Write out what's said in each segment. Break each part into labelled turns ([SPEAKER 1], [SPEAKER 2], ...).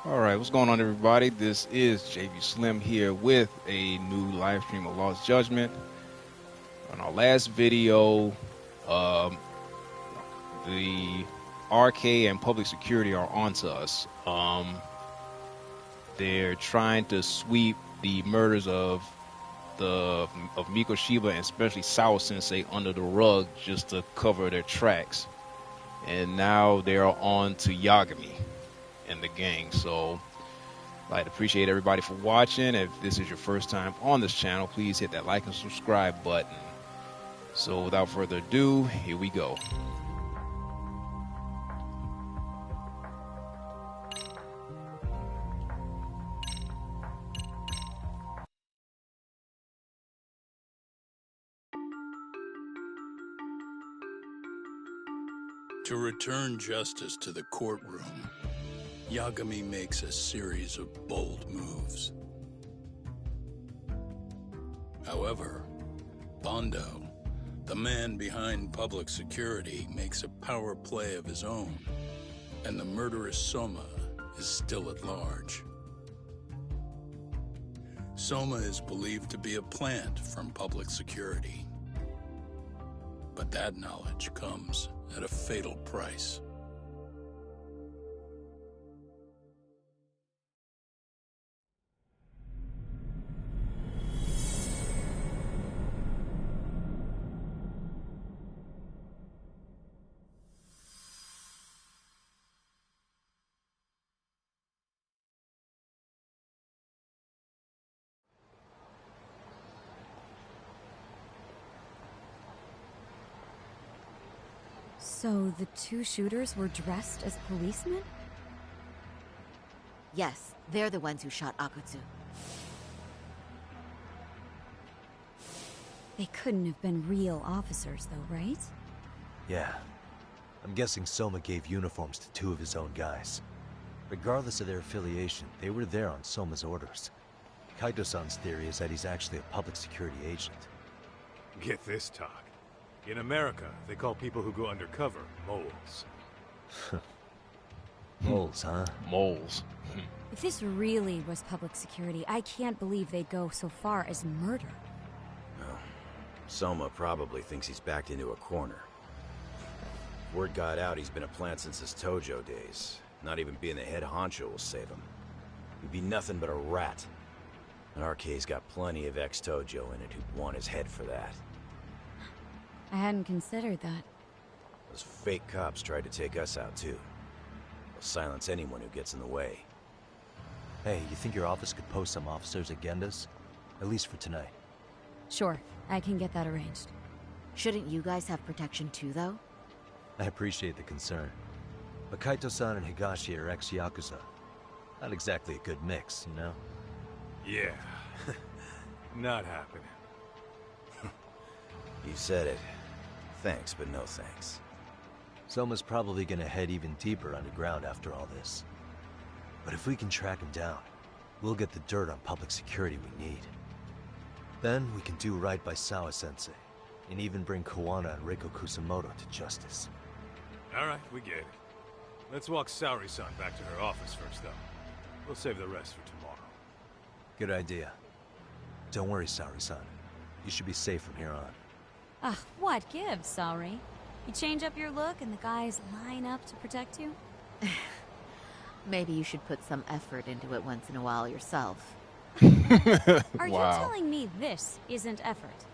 [SPEAKER 1] All right, what's going on, everybody? This is JV Slim here with a new live stream of Lost Judgment. On our last video, um, the RK and public security are onto us. They're trying to sweep the murders of Miko Shiba and especially Sao Sensei under the rug just to cover their tracks. And now they're on to Yagami and the gang. So I'd appreciate everybody for watching. If this is your first time on this channel, please hit that like and subscribe button. So without further ado, here we go.
[SPEAKER 2] To return justice to the courtroom, Yagami makes a series of bold moves. However, Bondo, the man behind public security, makes a power play of his own, and the murderous Soma is still at large. Soma is believed to be a plant from public security, but that knowledge comes at a fatal price.
[SPEAKER 3] So the two shooters were dressed as policemen?
[SPEAKER 4] Yes, they're the ones who shot Akutsu.
[SPEAKER 3] They couldn't have been real officers, though, right?
[SPEAKER 5] Yeah. I'm guessing Soma gave uniforms to two of his own guys. Regardless of their affiliation, they were there on Soma's orders. Kaito-san's theory is that he's actually a public security agent.
[SPEAKER 6] Get this, talk. In America, they call people who go undercover moles.
[SPEAKER 5] Moles, huh?
[SPEAKER 1] Moles.
[SPEAKER 3] If this really was public security, I can't believe they'd go so far as murder.
[SPEAKER 7] Oh. Soma probably thinks he's backed into a corner. Word got out he's been a plant since his Tojo days. Not even being the head honcho will save him. He'd be nothing but a rat. And RK's got plenty of ex-Tojo in it who'd want his head for that.
[SPEAKER 3] I hadn't considered that.
[SPEAKER 7] Those fake cops tried to take us out too. They'll silence anyone who gets in the way.
[SPEAKER 5] Hey, you think your office could post some officers at Genda's? At least for tonight.
[SPEAKER 3] Sure, I can get that arranged.
[SPEAKER 4] Shouldn't you guys have protection too, though?
[SPEAKER 5] I appreciate the concern. But Kaito-san and Higashi are ex-Yakuza. Not exactly a good mix, you know?
[SPEAKER 6] Yeah. Not happening.
[SPEAKER 7] You said it. Thanks, but no thanks.
[SPEAKER 5] Soma's probably gonna head even deeper underground after all this. But if we can track him down, we'll get the dirt on public security we need. Then we can do right by Sawa-sensei, and even bring Kawana and Reiko Kusamoto to justice.
[SPEAKER 6] Alright, we get it. Let's walk Saori-san back to her office first, though. We'll save the rest for tomorrow.
[SPEAKER 5] Good idea. Don't worry, Saori-san. You should be safe from here on.
[SPEAKER 3] Ah, what gives, sorry? You change up your look and the guys line up to protect you?
[SPEAKER 4] Maybe you should put some effort into it once in a while yourself.
[SPEAKER 3] Are you telling me this isn't effort?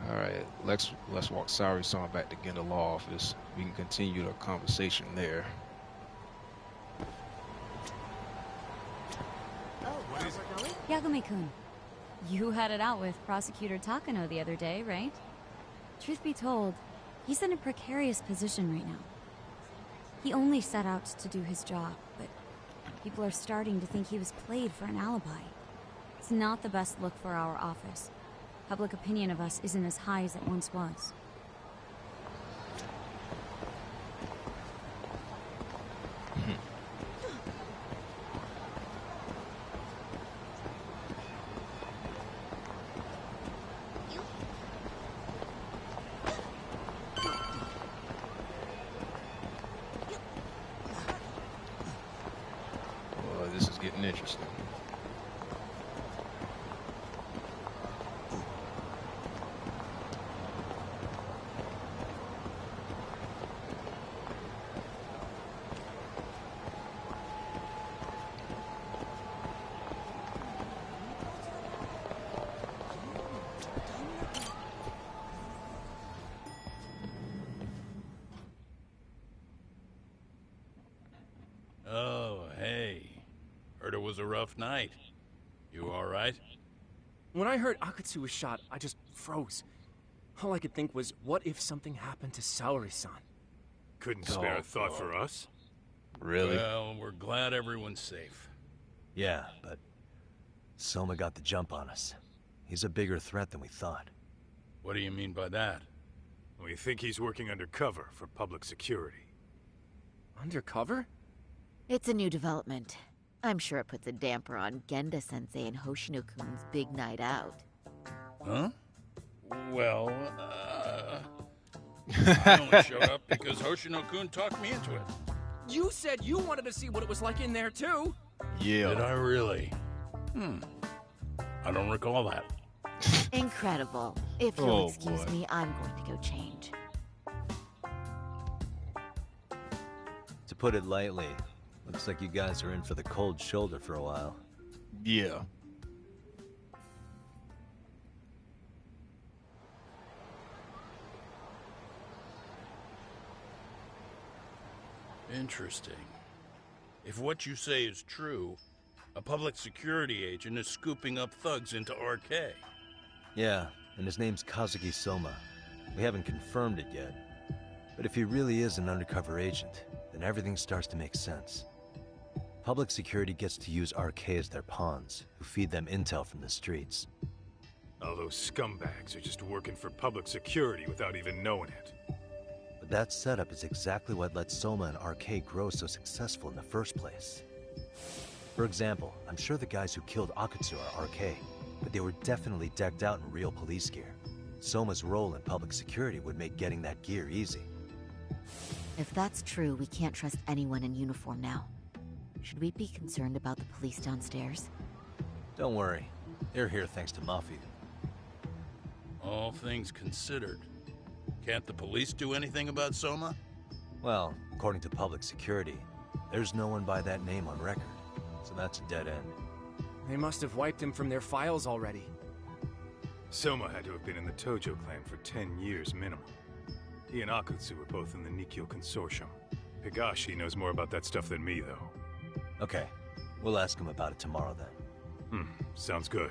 [SPEAKER 1] All right, let's walk Saori-san back to Genda Law Office. We can continue the conversation there.
[SPEAKER 3] Yagami-kun, you had it out with Prosecutor Takano the other day, right? Truth be told, he's in a precarious position right now. He only set out to do his job, but people are starting to think he was played for an alibi. It's not the best look for our office. Public opinion of us isn't as high as it once was.
[SPEAKER 1] Interesting.
[SPEAKER 2] Oh, hey. Heard it was a rough night. You alright?
[SPEAKER 8] When I heard Akatsu was shot, I just froze. All I could think was, what if something happened to Saori-san?
[SPEAKER 6] Couldn't spare a thought for us?
[SPEAKER 1] Really?
[SPEAKER 2] Well, we're glad everyone's safe.
[SPEAKER 5] Yeah, but Soma got the jump on us. He's a bigger threat than we thought.
[SPEAKER 2] What do you mean by that?
[SPEAKER 6] We think he's working undercover for public security.
[SPEAKER 8] Undercover?
[SPEAKER 4] It's a new development. I'm sure it puts a damper on Genda-sensei and Hoshino-kun's big night out.
[SPEAKER 2] Huh? Well, I only showed up because Hoshino-kun talked me into it.
[SPEAKER 8] You said you wanted to see what it was like in there, too!
[SPEAKER 1] Yeah.
[SPEAKER 2] Did I really? I don't recall that.
[SPEAKER 4] Incredible. If you'll
[SPEAKER 1] Oh,
[SPEAKER 4] excuse
[SPEAKER 1] boy.
[SPEAKER 4] me, I'm going to go change.
[SPEAKER 5] To put it lightly, looks like you guys are in for the cold shoulder for a while.
[SPEAKER 1] Yeah.
[SPEAKER 2] Interesting. If what you say is true, a public security agent is scooping up thugs into RK.
[SPEAKER 5] Yeah, and his name's Kazuki Soma. We haven't confirmed it yet. But if he really is an undercover agent, then everything starts to make sense. Public security gets to use RK as their pawns, who feed them intel from the streets.
[SPEAKER 6] All those scumbags are just working for public security without even knowing it.
[SPEAKER 5] But that setup is exactly what let Soma and RK grow so successful in the first place. For example, I'm sure the guys who killed Akatsu are RK, but they were definitely decked out in real police gear. Soma's role in public security would make getting that gear easy.
[SPEAKER 4] If that's true, we can't trust anyone in uniform now. Should we be concerned about the police downstairs?
[SPEAKER 5] Don't worry, they're here thanks to Mafia.
[SPEAKER 2] All things considered, can't the police do anything about Soma?
[SPEAKER 5] Well, according to public security, there's no one by that name on record, so that's a dead end.
[SPEAKER 8] They must have wiped him from their files already.
[SPEAKER 6] Soma had to have been in the Tojo clan for 10 years minimum. He and Akutsu were both in the Nikkyo Consortium. Higashi knows more about that stuff than me, though.
[SPEAKER 5] Okay, we'll ask him about it tomorrow then.
[SPEAKER 6] Sounds good.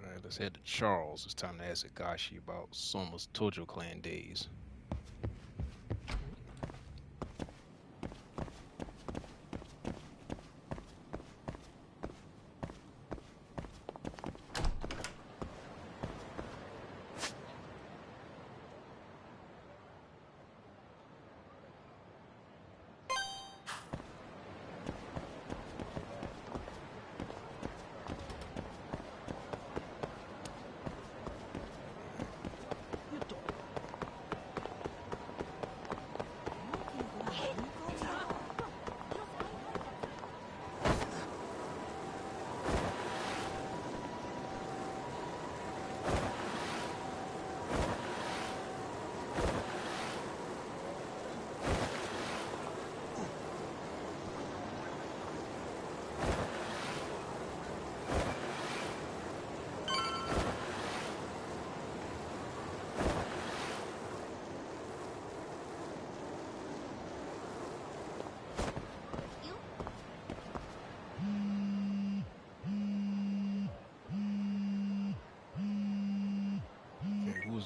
[SPEAKER 1] Alright, let's head to Charles. It's time to ask Higashi about Soma's Tojo clan days.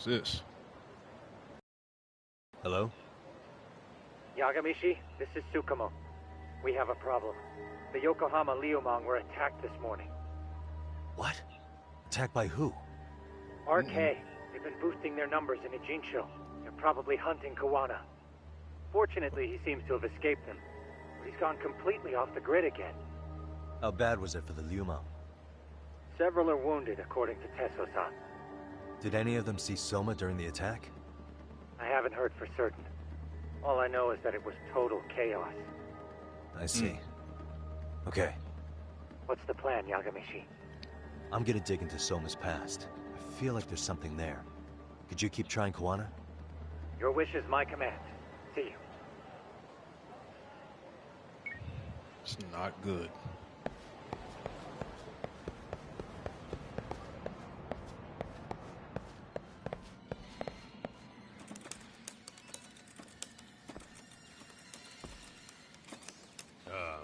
[SPEAKER 1] Who's this?
[SPEAKER 5] Hello?
[SPEAKER 9] Yagamishi, this is Tsukumo. We have a problem. The Yokohama Liumang were attacked this morning.
[SPEAKER 5] What? Attacked by who?
[SPEAKER 9] RK. They've been boosting their numbers in Ijincho. They're probably hunting Kawana. Fortunately, he seems to have escaped them. But he's gone completely off the grid again.
[SPEAKER 5] How bad was it for the Liumang?
[SPEAKER 9] Several are wounded, according to Tesso-san.
[SPEAKER 5] Did any of them see Soma during the attack?
[SPEAKER 9] I haven't heard for certain. All I know is that it was total chaos.
[SPEAKER 5] I see. Okay,
[SPEAKER 9] What's the plan, Yagamishi?
[SPEAKER 5] I'm gonna dig into Soma's past. I feel like there's something there. Could you keep trying Kawana?
[SPEAKER 9] Your wish is my command. See you.
[SPEAKER 1] It's not good.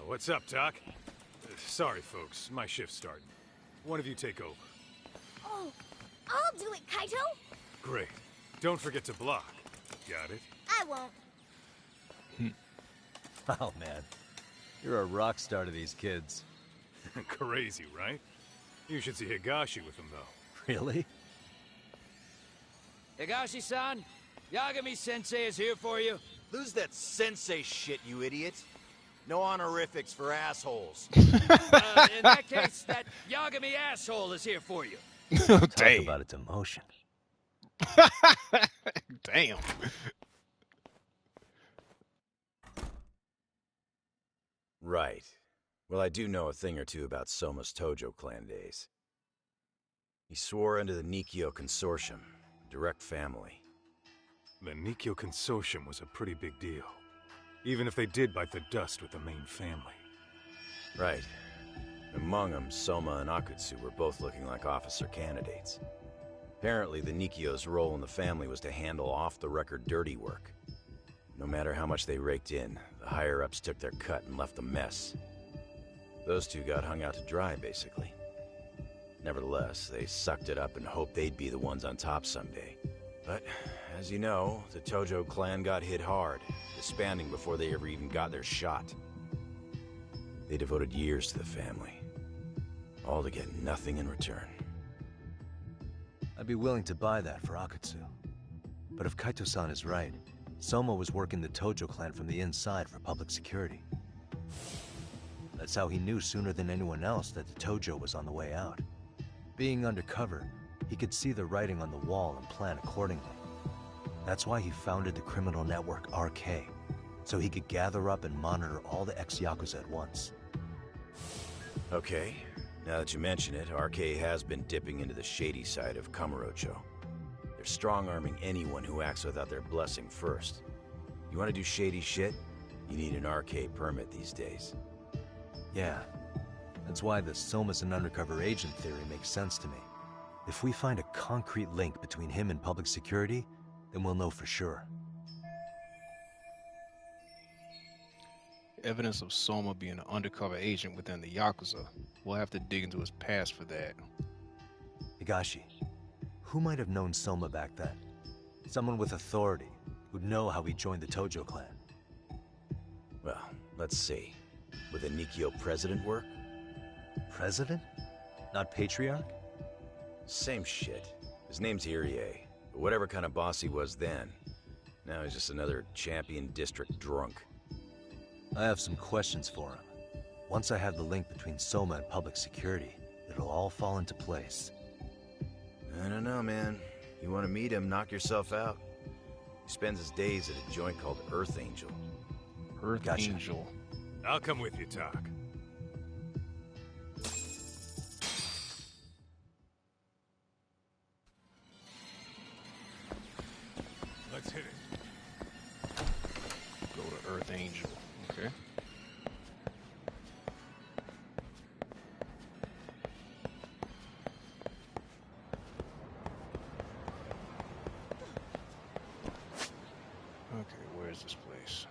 [SPEAKER 6] What's up, Doc? Sorry, folks. My shift's starting. One of you take over.
[SPEAKER 10] Oh, I'll do it, Kaito.
[SPEAKER 6] Great. Don't forget to block. Got it?
[SPEAKER 10] I won't.
[SPEAKER 5] Oh man, you're a rock star to these kids.
[SPEAKER 6] Crazy, right? You should see Higashi with them, though.
[SPEAKER 5] Really?
[SPEAKER 11] Higashi-san, Yagami-sensei is here for you.
[SPEAKER 7] Lose that sensei shit, you idiot. No honorifics for assholes.
[SPEAKER 11] In that case, that Yagami asshole is here for you.
[SPEAKER 5] Talk
[SPEAKER 1] Damn.
[SPEAKER 5] about its emotion.
[SPEAKER 1] Damn.
[SPEAKER 7] Right. Well, I do know a thing or two about Soma's Tojo clan days. He swore under the Nikkyo Consortium, direct family.
[SPEAKER 6] The Nikkyo Consortium was a pretty big deal. Even if they did bite the dust with the main family.
[SPEAKER 7] Right. Among them, Soma and Akutsu were both looking like officer candidates. Apparently, the Nikkyo's role in the family was to handle off-the-record dirty work. No matter how much they raked in, the higher-ups took their cut and left a mess. Those two got hung out to dry, basically. Nevertheless, they sucked it up and hoped they'd be the ones on top someday. But, as you know, the Tojo clan got hit hard, disbanding before they ever even got their shot. They devoted years to the family, all to get nothing in return.
[SPEAKER 5] I'd be willing to buy that for Akutsu. But if Kaito-san is right, Soma was working the Tojo clan from the inside for public security. That's how he knew sooner than anyone else that the Tojo was on the way out. Being undercover, he could see the writing on the wall and plan accordingly. That's why he founded the criminal network RK, so he could gather up and monitor all the ex-Yakuza at once.
[SPEAKER 7] Okay, now that you mention it, RK has been dipping into the shady side of Kamurocho. They're strong-arming anyone who acts without their blessing first. You want to do shady shit? You need an RK permit these days.
[SPEAKER 5] Yeah, that's why the Soma's an undercover agent theory makes sense to me. If we find a concrete link between him and public security, then we'll know for sure.
[SPEAKER 1] Evidence of Soma being an undercover agent within the Yakuza. We'll have to dig into his past for that.
[SPEAKER 5] Higashi, who might have known Soma back then? Someone with authority, who'd know how he joined the Tojo clan.
[SPEAKER 7] Well, let's see. Would the Nikkyo president work?
[SPEAKER 5] President? Not patriarch?
[SPEAKER 7] Same shit. His name's Irie, but whatever kind of boss he was then, now he's just another champion district drunk.
[SPEAKER 5] I have some questions for him. Once I have the link between Soma and public security, it'll all fall into place.
[SPEAKER 7] I don't know, man. You want to meet him, knock yourself out. He spends his days at a joint called Earth Angel.
[SPEAKER 1] Earth
[SPEAKER 5] Gotcha.
[SPEAKER 1] Angel.
[SPEAKER 6] I'll come with you, Tak. Let's hit it.
[SPEAKER 1] Go to Earth Angel. Okay. Okay, where is this place?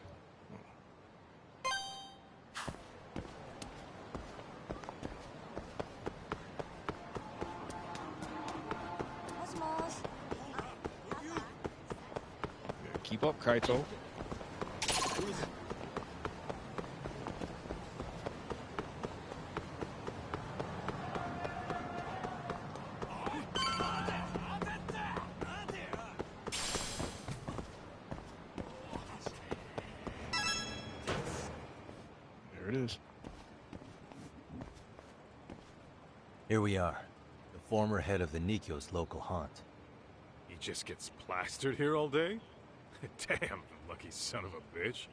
[SPEAKER 1] Keep up, Kaito. There it is.
[SPEAKER 5] Here we are, the former head of the Nikkyo's local haunt.
[SPEAKER 6] He just gets plastered here all day? Damn, lucky son of a bitch.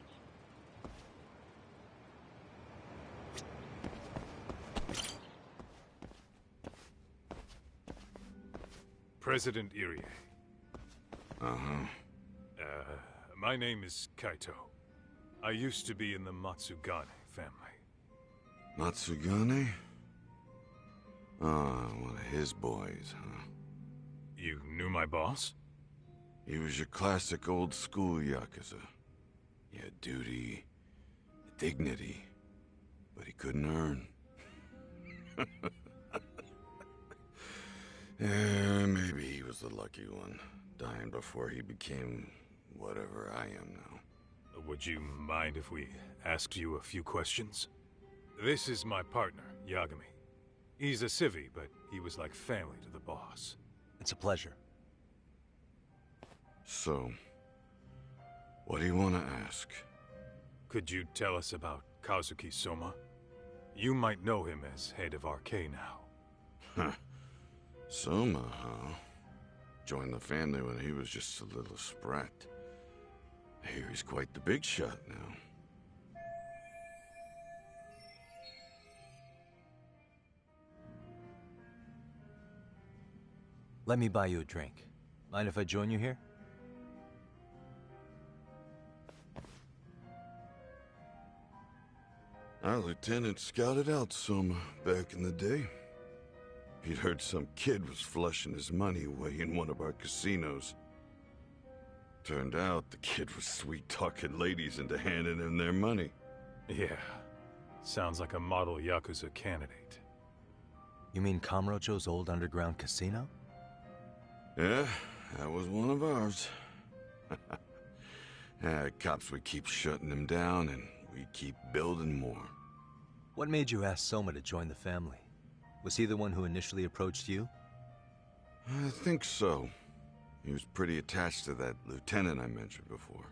[SPEAKER 6] President Irie.
[SPEAKER 12] Uh-huh.
[SPEAKER 6] My name is Kaito. I used to be in the Matsugane family.
[SPEAKER 12] Matsugane? Ah, one of his boys, huh?
[SPEAKER 6] You knew my boss?
[SPEAKER 12] He was your classic old-school Yakuza. He had duty, dignity, but he couldn't earn. Yeah, maybe he was the lucky one, dying before he became whatever I am now.
[SPEAKER 6] Would you mind if we asked you a few questions? This is my partner, Yagami. He's a civvy, but he was like family to the boss.
[SPEAKER 5] It's a pleasure.
[SPEAKER 12] So, what do you want to ask?
[SPEAKER 6] Could you tell us about Kazuki Soma? You might know him as head of RK now.
[SPEAKER 12] Huh. Soma, huh? Joined the family when he was just a little sprat. I hear he's quite the big shot now.
[SPEAKER 5] Let me buy you a drink. Mind if I join you here?
[SPEAKER 12] Our lieutenant scouted out Soma back in the day. He'd heard some kid was flushing his money away in one of our casinos. Turned out the kid was sweet-talking ladies into handing him their money.
[SPEAKER 6] Yeah. Sounds like a model Yakuza candidate.
[SPEAKER 5] You mean Kamurocho's old underground casino?
[SPEAKER 12] Yeah, that was one of ours. Cops would keep shutting him down, and we'd keep building more.
[SPEAKER 5] What made you ask Soma to join the family? Was he the one who initially approached you?
[SPEAKER 12] I think so. He was pretty attached to that lieutenant I mentioned before.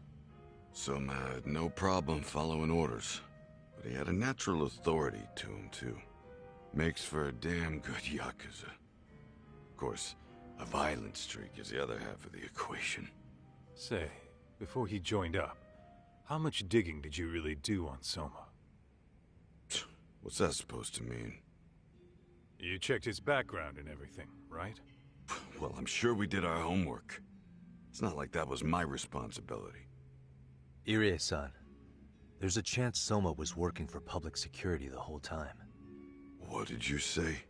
[SPEAKER 12] Soma had no problem following orders, but he had a natural authority to him, too. Makes for a damn good Yakuza. Of course, a violent streak is the other half of the equation.
[SPEAKER 6] Say, before he joined up, how much digging did you really do on Soma?
[SPEAKER 12] What's that supposed to mean?
[SPEAKER 6] You checked his background and everything, right?
[SPEAKER 12] Well, I'm sure we did our homework. It's not like that was my responsibility.
[SPEAKER 5] Irie-san, there's a chance Soma was working for public security the whole time.
[SPEAKER 12] What did you say?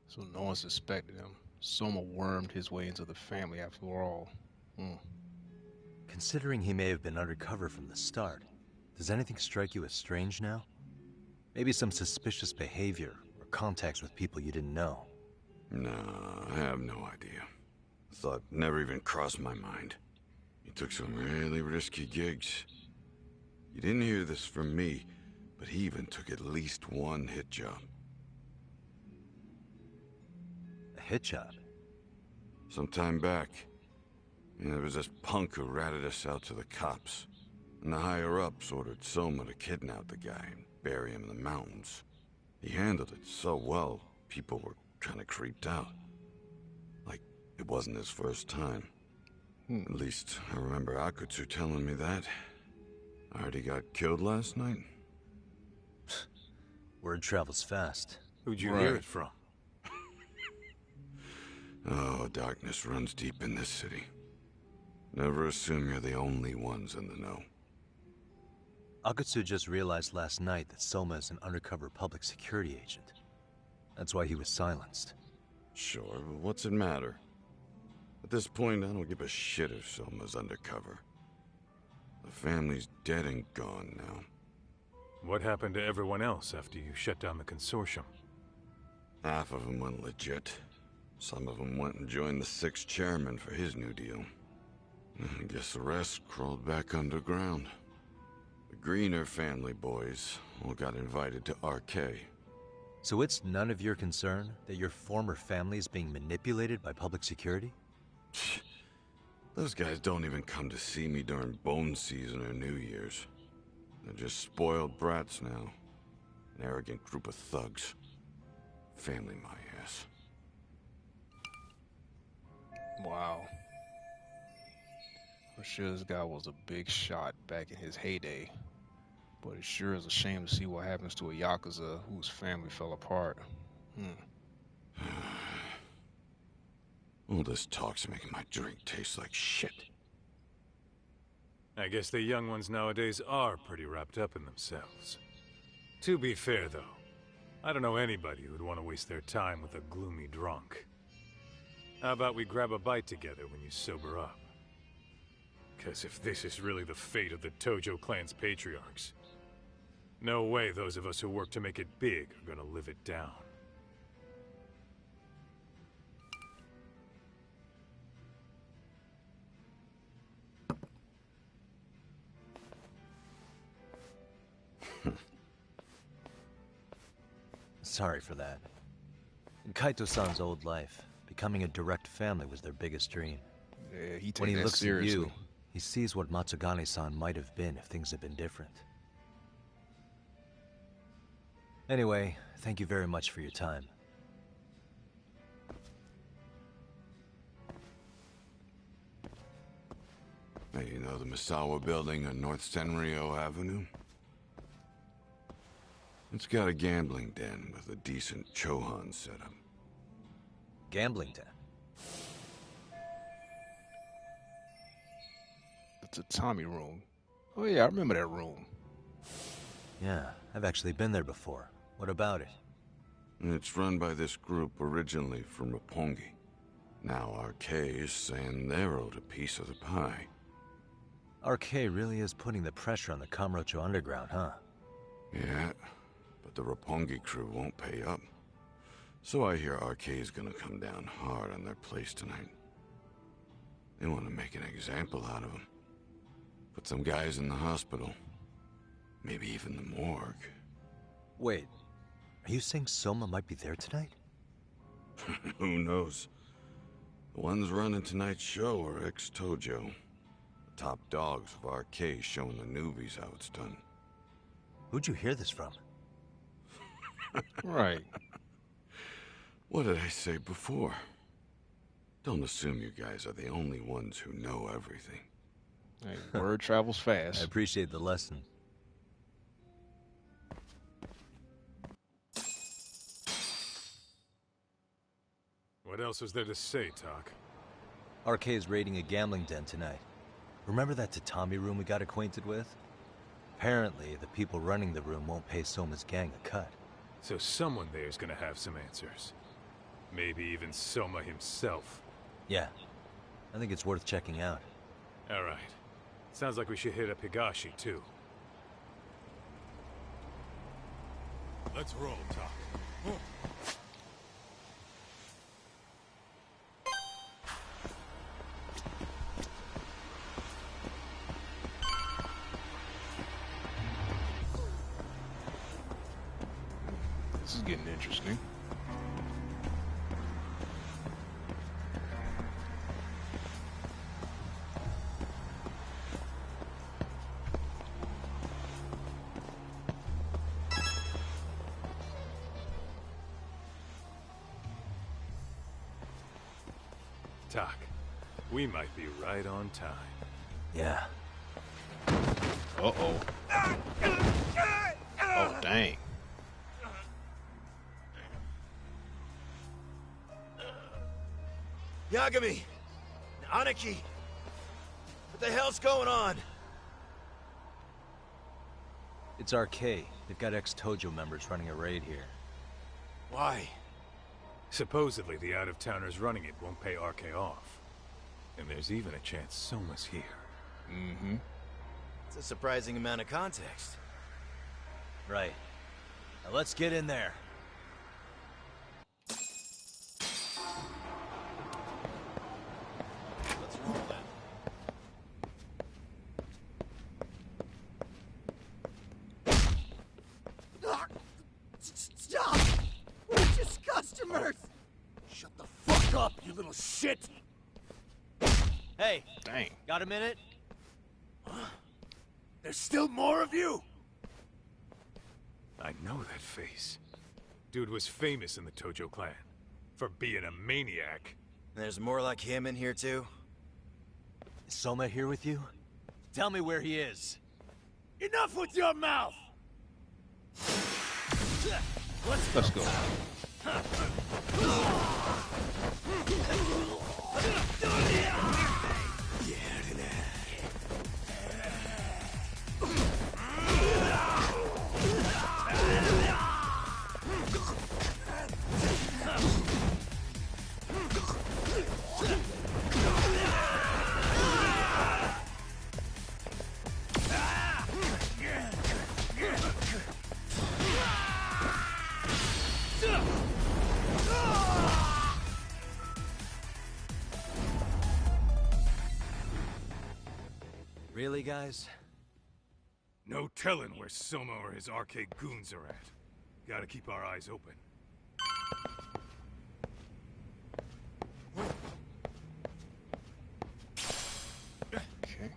[SPEAKER 1] So no one suspected him. Soma wormed his way into the family after all.
[SPEAKER 5] Considering he may have been undercover from the start, does anything strike you as strange now? Maybe some suspicious behavior or contacts with people you didn't know?
[SPEAKER 12] No, I have no idea. Thought never even crossed my mind. He took some really risky gigs. You didn't hear this from me, but he even took at least one hit job.
[SPEAKER 5] A hit job?
[SPEAKER 12] Some time back, there was this punk who ratted us out to the cops. And the higher-ups ordered Soma to kidnap the guy and bury him in the mountains. He handled it so well, people were kind of creeped out. Like, it wasn't his first time. At least, I remember Akutsu telling me that. I heard he got killed last night.
[SPEAKER 5] Word travels fast.
[SPEAKER 6] Who'd you hear it from?
[SPEAKER 12] Oh, darkness runs deep in this city. Never assume you're the only ones in the know.
[SPEAKER 5] Akutsu just realized last night that Soma is an undercover public security agent. That's why he was silenced.
[SPEAKER 12] Sure, but what's it matter? At this point, I don't give a shit if Soma's undercover. The family's dead and gone now.
[SPEAKER 6] What happened to everyone else after you shut down the consortium?
[SPEAKER 12] Half of them went legit. Some of them went and joined the 6th chairman for his new deal. I guess the rest crawled back underground. The Greener family boys all got invited to RK.
[SPEAKER 5] So it's none of your concern that your former family is being manipulated by public security?
[SPEAKER 12] Those guys don't even come to see me during bone season or New Year's. They're just spoiled brats now. An arrogant group of thugs. Family my ass.
[SPEAKER 1] Wow. I'm sure this guy was a big shot back in his heyday. But it sure is a shame to see what happens to a Yakuza whose family fell apart.
[SPEAKER 12] All this talk's making my drink taste like shit.
[SPEAKER 6] I guess the young ones nowadays are pretty wrapped up in themselves. To be fair, though, I don't know anybody who'd want to waste their time with a gloomy drunk. How about we grab a bite together when you sober up? Because if this is really the fate of the Tojo clan's patriarchs, no way those of us who work to make it big are gonna live it down.
[SPEAKER 5] Sorry for that. In Kaito-san's old life, becoming a direct family was their biggest dream.
[SPEAKER 1] Yeah, he takes
[SPEAKER 5] when he
[SPEAKER 1] that
[SPEAKER 5] looks
[SPEAKER 1] seriously.
[SPEAKER 5] at you, he sees what Matsugane-san might have been if things had been different. Anyway, thank you very much for your time.
[SPEAKER 12] Hey, you know the Misawa building on North Senryo Avenue? It's got a gambling den with a decent Chohan setup.
[SPEAKER 5] Gambling den?
[SPEAKER 1] It's a Tommy room. Oh yeah, I remember that room.
[SPEAKER 5] Yeah, I've actually been there before. What about it?
[SPEAKER 12] It's run by this group originally from Roppongi. Now RK is saying they're owed a piece of the pie.
[SPEAKER 5] RK really is putting the pressure on the Kamurocho Underground, huh?
[SPEAKER 12] Yeah, but the Roppongi crew won't pay up. So I hear RK is gonna come down hard on their place tonight. They want to make an example out of them. Put some guys in the hospital. Maybe even the morgue.
[SPEAKER 5] Wait, are you saying Soma might be there tonight?
[SPEAKER 12] Who knows? The ones running tonight's show are ex-Tojo. The top dogs of RK showing the newbies how it's done.
[SPEAKER 5] Who'd you hear this from?
[SPEAKER 1] Right.
[SPEAKER 12] What did I say before? Don't assume you guys are the only ones who know everything.
[SPEAKER 1] Hey, word travels fast.
[SPEAKER 5] I appreciate the lesson.
[SPEAKER 6] What else is there to say, Talk?
[SPEAKER 5] RK is raiding a gambling den tonight. Remember that tatami room we got acquainted with? Apparently, the people running the room won't pay Soma's gang a cut.
[SPEAKER 6] So someone there's gonna have some answers. Maybe even Soma himself.
[SPEAKER 5] Yeah. I think it's worth checking out.
[SPEAKER 6] Alright. Sounds like we should hit up Higashi, too. Let's roll, Talk.
[SPEAKER 1] This is getting interesting.
[SPEAKER 6] Talk. We might be right on time.
[SPEAKER 5] Yeah.
[SPEAKER 1] Uh-oh. Oh, dang.
[SPEAKER 7] Yagami! Aniki! What the hell's going on?
[SPEAKER 5] It's RK. They've got ex-Tojo members running a raid here.
[SPEAKER 7] Why?
[SPEAKER 6] Supposedly the out-of-towners running it won't pay RK off. And there's even a chance Soma's here.
[SPEAKER 1] Mm-hmm.
[SPEAKER 7] It's a surprising amount of context.
[SPEAKER 5] Right. Now let's get in there.
[SPEAKER 11] Merc! Shut the fuck up, you little shit!
[SPEAKER 5] Hey!
[SPEAKER 1] Dang.
[SPEAKER 5] Got a minute?
[SPEAKER 11] There's still more of you?
[SPEAKER 6] I know that face. Dude was famous in the Tojo clan for being a maniac.
[SPEAKER 7] There's more like him in here, too?
[SPEAKER 5] Is Soma here with you? Tell me where he is.
[SPEAKER 11] Enough with your mouth!
[SPEAKER 1] Let's go.
[SPEAKER 5] Really, guys?
[SPEAKER 6] No telling where Soma or his arcade goons are at. Gotta keep our eyes open.
[SPEAKER 1] Okay.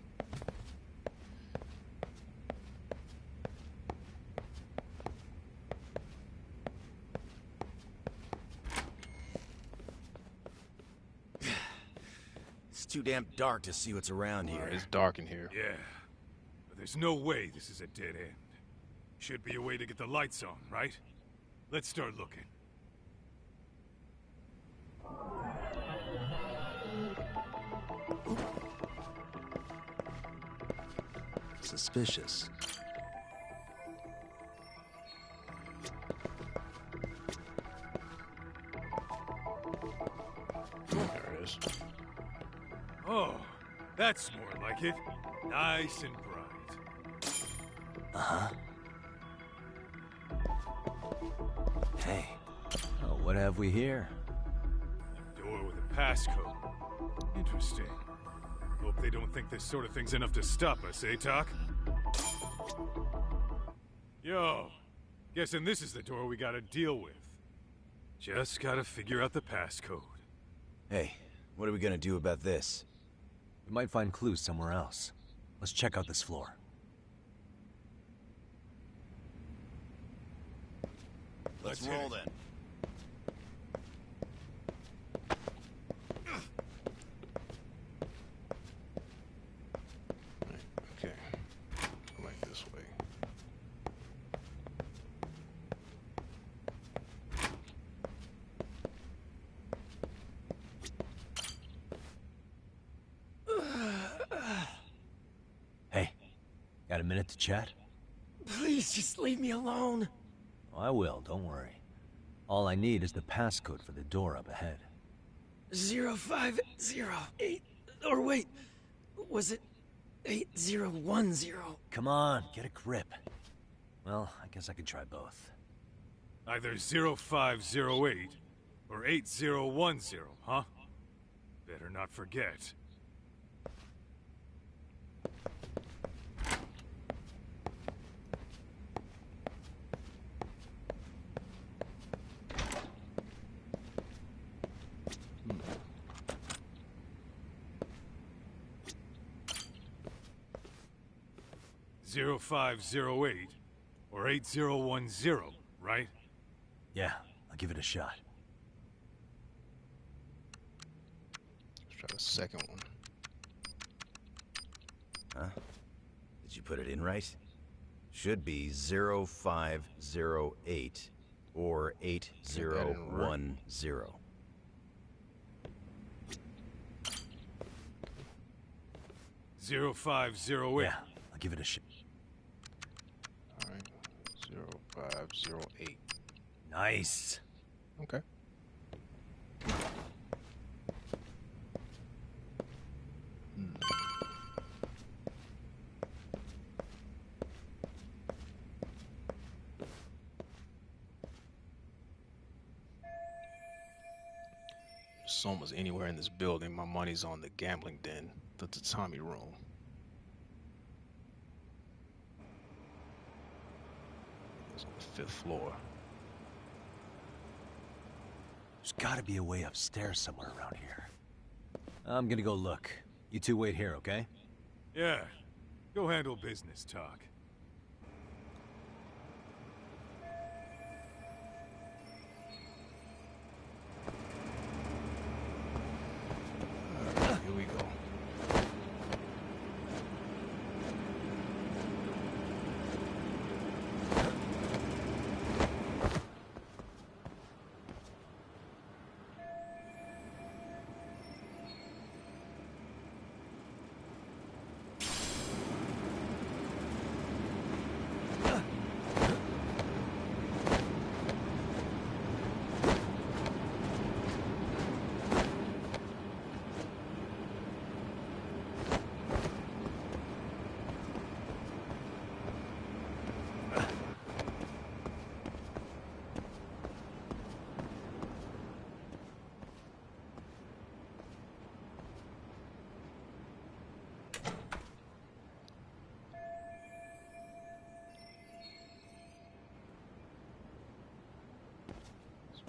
[SPEAKER 7] It's too damn dark to see what's around here.
[SPEAKER 1] It's dark in here.
[SPEAKER 6] Yeah. But there's no way this is a dead end. Should be a way to get the lights on, right? Let's start looking.
[SPEAKER 5] Suspicious.
[SPEAKER 1] There it is.
[SPEAKER 6] Oh, that's more like it. Nice and bright.
[SPEAKER 5] Uh-huh. Hey. Oh, what have we here?
[SPEAKER 6] Door with a passcode. Interesting. Hope they don't think this sort of thing's enough to stop us, eh, Talk? Yo, guessing this is the door we gotta deal with. Just gotta figure out the passcode.
[SPEAKER 7] Hey, what are we gonna do about this?
[SPEAKER 5] We might find clues somewhere else. Let's check out this floor.
[SPEAKER 7] Let's
[SPEAKER 6] hit
[SPEAKER 7] roll
[SPEAKER 6] it.
[SPEAKER 7] then.
[SPEAKER 1] Okay. Like this way.
[SPEAKER 5] Hey, got a minute to chat?
[SPEAKER 8] Please just leave me alone.
[SPEAKER 5] Oh, I will, don't worry. All I need is the passcode for the door up ahead.
[SPEAKER 8] 0508. Or wait, was it 8010?
[SPEAKER 5] Come on, get a grip. Well, I guess I could try both.
[SPEAKER 6] Either 0508 or 8010, huh? Better not forget. Zero 0508 or 8010, right?
[SPEAKER 5] Yeah, I'll give it a shot.
[SPEAKER 1] Let's try the second one.
[SPEAKER 7] Huh? Did you put it in right? Should be 0508 or 8010.
[SPEAKER 6] 0508.
[SPEAKER 5] Yeah, I'll give it a shot.
[SPEAKER 1] All right. 0508.
[SPEAKER 5] Nice.
[SPEAKER 1] Okay. If Soma's anywhere in this building, my money's on the gambling den, the tatami room. It's on the 5th floor.
[SPEAKER 5] gotta be a way upstairs somewhere around here. I'm gonna go look. You two wait here, okay?
[SPEAKER 6] Yeah. Go handle business talk.
[SPEAKER 1] Here we go.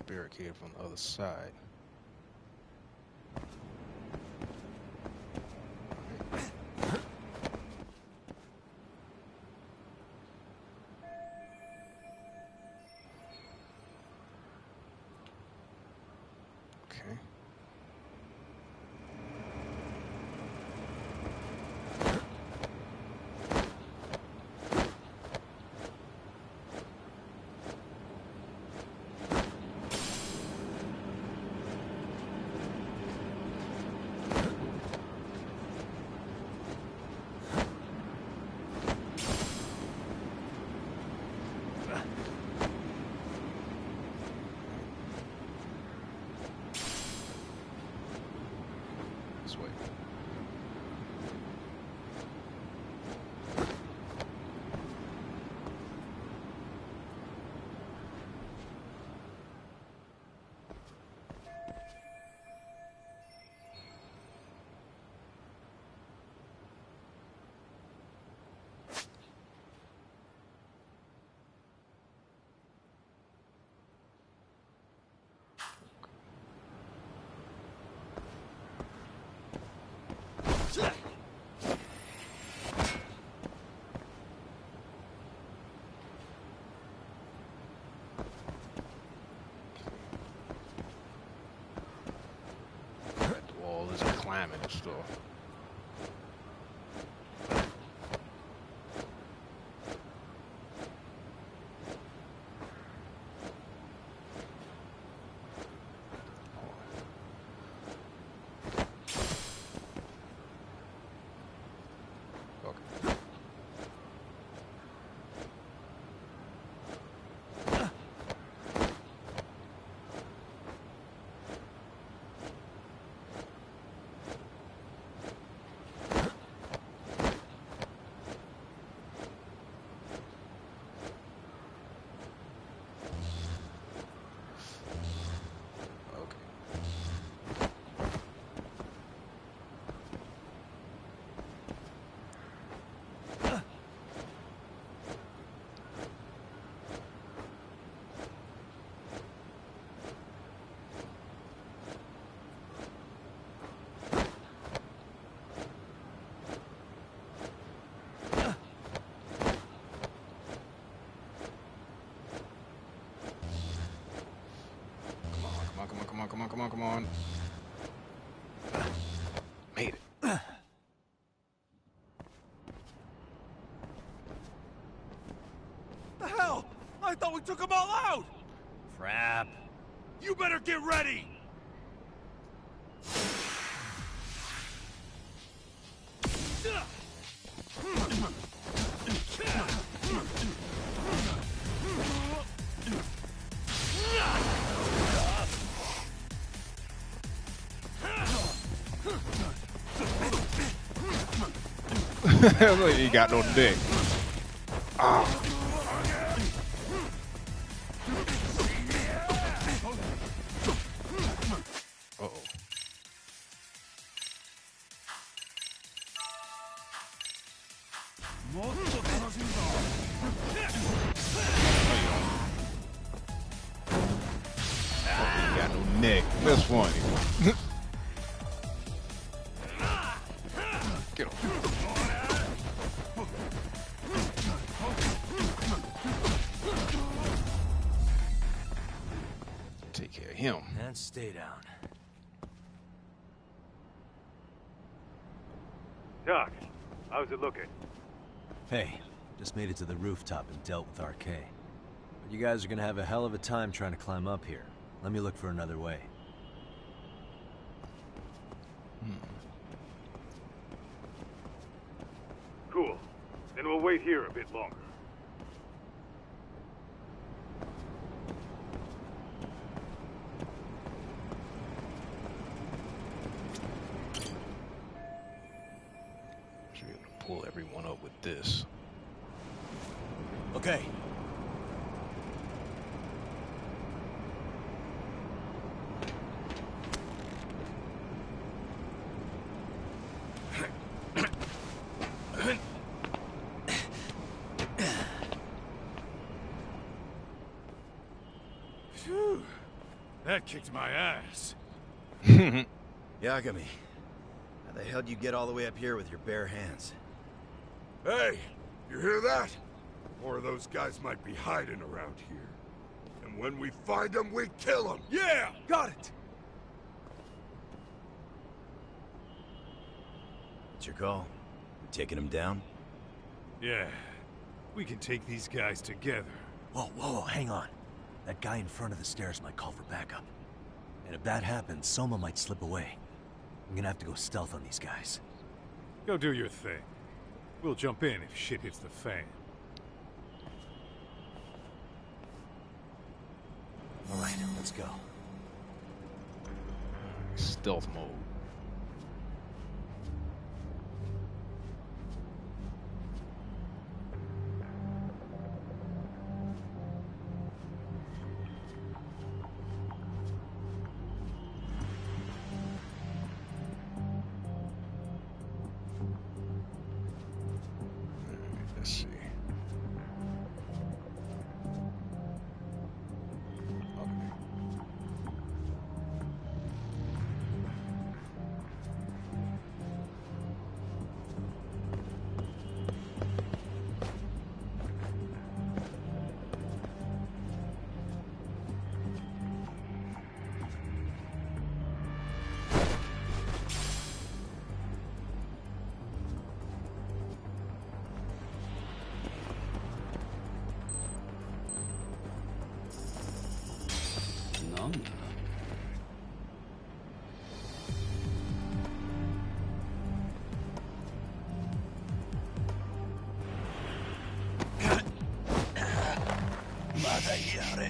[SPEAKER 1] Barricade from the other side. Okay. This way. That wall is climbing and stuff. Come on. Made it.
[SPEAKER 11] The hell? I thought we took them all out!
[SPEAKER 5] Crap.
[SPEAKER 11] You better get ready!
[SPEAKER 1] You got no dick. Ah. Uh-oh. You got no neck. That's funny. Get him. Take care of him.
[SPEAKER 5] And stay down.
[SPEAKER 13] Doc, how's it looking?
[SPEAKER 5] Hey, just made it to the rooftop and dealt with RK. But you guys are gonna have a hell of a time trying to climb up here. Let me look for another way.
[SPEAKER 13] Cool. Then we'll wait here a bit longer.
[SPEAKER 1] Should be able to pull everyone up with this.
[SPEAKER 5] Okay.
[SPEAKER 6] Phew. That kicked my ass.
[SPEAKER 7] Yagami, how the hell do you get all the way up here with your bare hands?
[SPEAKER 12] Hey, you hear that? More of those guys might be hiding around here. And when we find them, we kill them.
[SPEAKER 8] Yeah! Got it!
[SPEAKER 7] It's your call. You taking them down?
[SPEAKER 6] Yeah. We can take these guys together.
[SPEAKER 5] Whoa, hang on. That guy in front of the stairs might call for backup. And if that happens, Soma might slip away. I'm gonna have to go stealth on these guys.
[SPEAKER 6] Go do your thing. We'll jump in if shit hits the fan.
[SPEAKER 5] Alright, let's go.
[SPEAKER 1] Stealth mode. Let's see.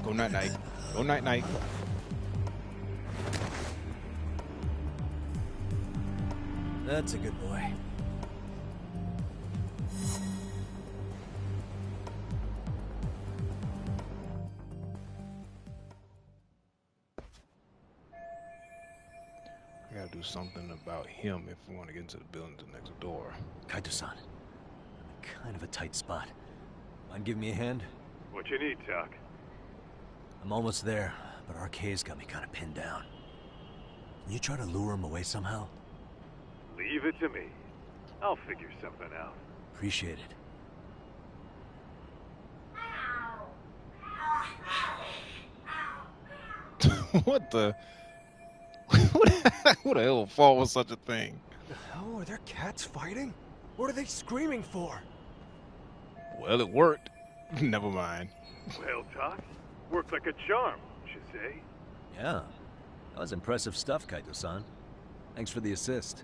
[SPEAKER 1] Go night night. Go night night.
[SPEAKER 5] That's a good boy.
[SPEAKER 1] I gotta do something about him if we want to get into the building to the next door.
[SPEAKER 5] Kaito-san, kind of a tight spot. Mind giving me a hand?
[SPEAKER 13] What you need, Doc?
[SPEAKER 5] I'm almost there, but RK's got me kind of pinned down. Can you try to lure him away somehow?
[SPEAKER 13] Leave it to me. I'll figure something out.
[SPEAKER 5] Appreciate it.
[SPEAKER 1] What the? Who the hell fall with such a thing?
[SPEAKER 8] The hell are there cats fighting? What are they screaming for?
[SPEAKER 1] Well, it worked. Never mind.
[SPEAKER 13] Well, Doc, worked like a charm, don't you say?
[SPEAKER 5] Yeah, that was impressive stuff, Kaito-san. Thanks for the assist.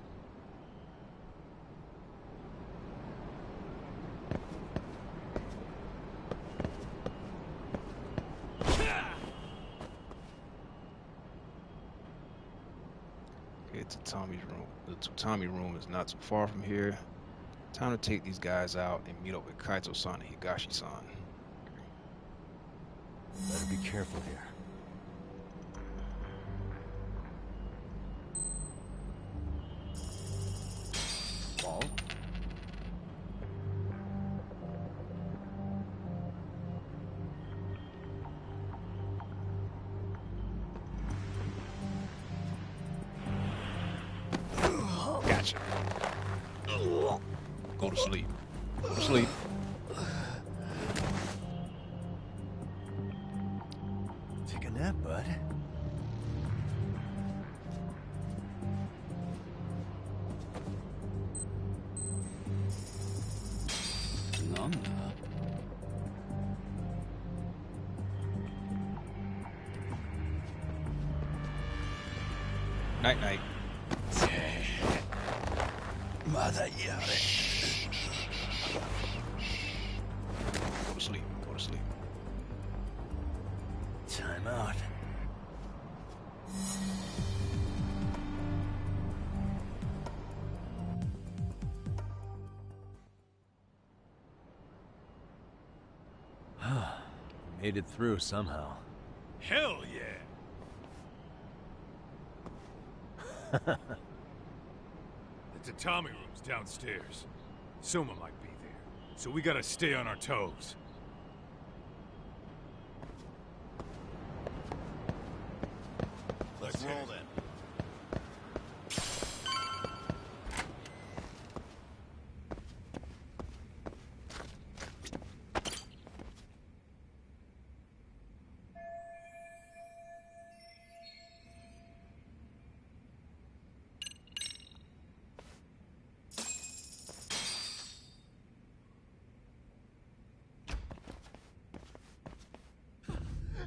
[SPEAKER 1] Okay, Tatami's room. The Tatami room is not too far from here. Time to take these guys out and meet up with Kaito-san and Higashi-san.
[SPEAKER 5] Better be careful here. Ball?
[SPEAKER 1] Go to sleep. Go to sleep.
[SPEAKER 5] Take a nap, bud.
[SPEAKER 1] Night night.
[SPEAKER 5] Mother yare.
[SPEAKER 1] Go to sleep. Go to sleep.
[SPEAKER 5] Time out. Made it through somehow.
[SPEAKER 6] Hell yeah! The tatami room's downstairs. Soma might be there, so we gotta stay on our toes.
[SPEAKER 7] Let's roll then.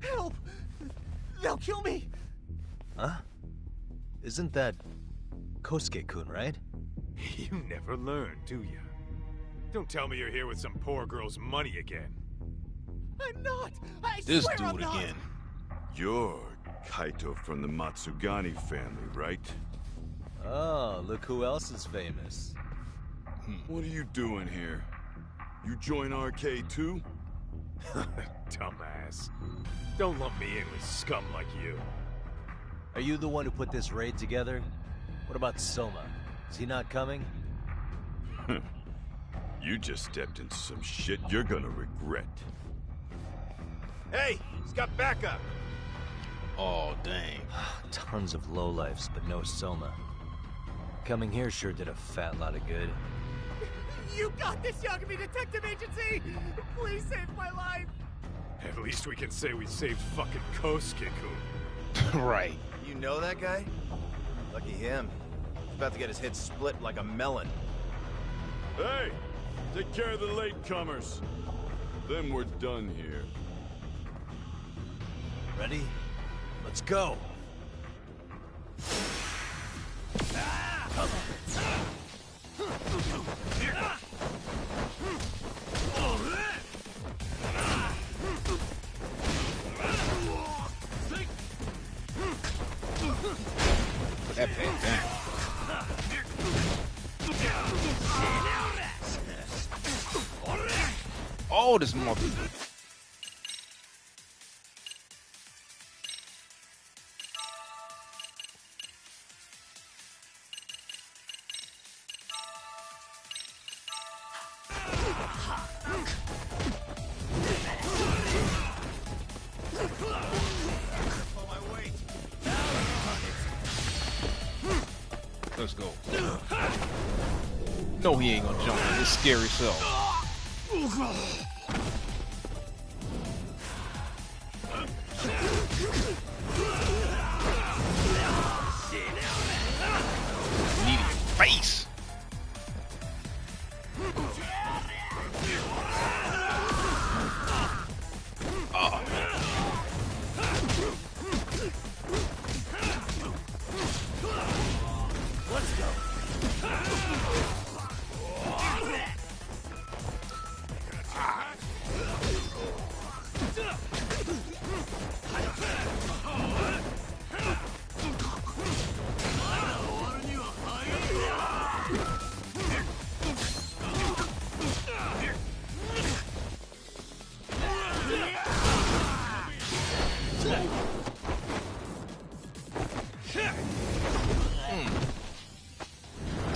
[SPEAKER 8] Help! They'll kill me!
[SPEAKER 5] Huh? Isn't that Kosuke-kun, right?
[SPEAKER 6] You never learn, do ya? Don't tell me you're here with some poor girl's money again.
[SPEAKER 8] I'm not! I
[SPEAKER 1] This
[SPEAKER 8] swear
[SPEAKER 1] dude
[SPEAKER 8] I'm not.
[SPEAKER 1] again.
[SPEAKER 12] You're Kaito from the Matsugani family, right?
[SPEAKER 5] Oh, look who else is famous.
[SPEAKER 12] What are you doing here? You join RK too?
[SPEAKER 6] Dumbass. Don't lump me in with scum like you.
[SPEAKER 5] Are you the one who put this raid together? What about Soma? Is he not coming?
[SPEAKER 12] You just stepped into some shit you're gonna regret.
[SPEAKER 7] Hey, he's got backup.
[SPEAKER 1] Oh, dang.
[SPEAKER 5] Tons of lowlifes, but no Soma. Coming here sure did a fat lot of good.
[SPEAKER 8] You got this, Yagami Detective Agency! Please save my life!
[SPEAKER 6] At least we can say we saved fucking Kosuke-kun.
[SPEAKER 1] Right.
[SPEAKER 7] You know that guy? Lucky him. He's about to get his head split like a melon.
[SPEAKER 12] Hey! Take care of the latecomers. Then we're done here.
[SPEAKER 5] Ready? Let's go!
[SPEAKER 1] That bad, damn. Oh, this motherfucker. Let's go. No, he ain't gonna jump on his scary self. Immediate face. Oh,
[SPEAKER 8] Let's go.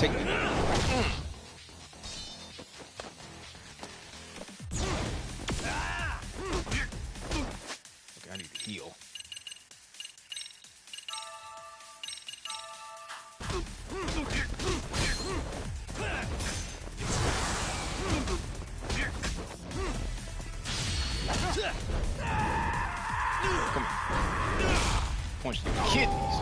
[SPEAKER 1] take me there. Okay, I need to heal. Come on. Punch the kidneys.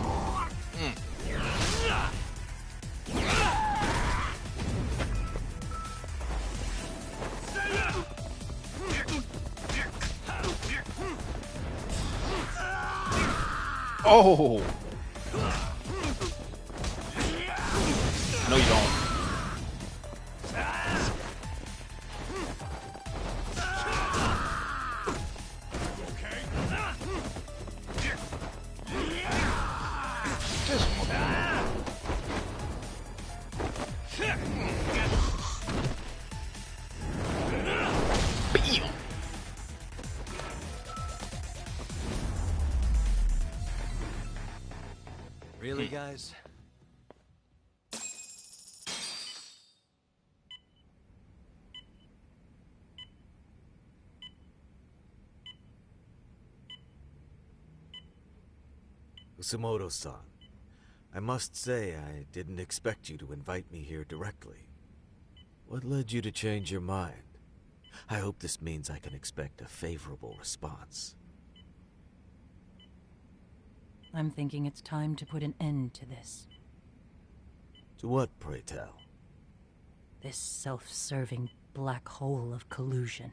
[SPEAKER 1] Oh! No, you don't. This one. Bam!
[SPEAKER 5] Really, guys? Kusamoto-san, I must say I didn't expect you to invite me here directly. What led you to change your mind? I hope this means I can expect a favorable response.
[SPEAKER 14] I'm thinking it's time to put an end to this.
[SPEAKER 5] To what, pray tell?
[SPEAKER 14] This self-serving black hole of collusion.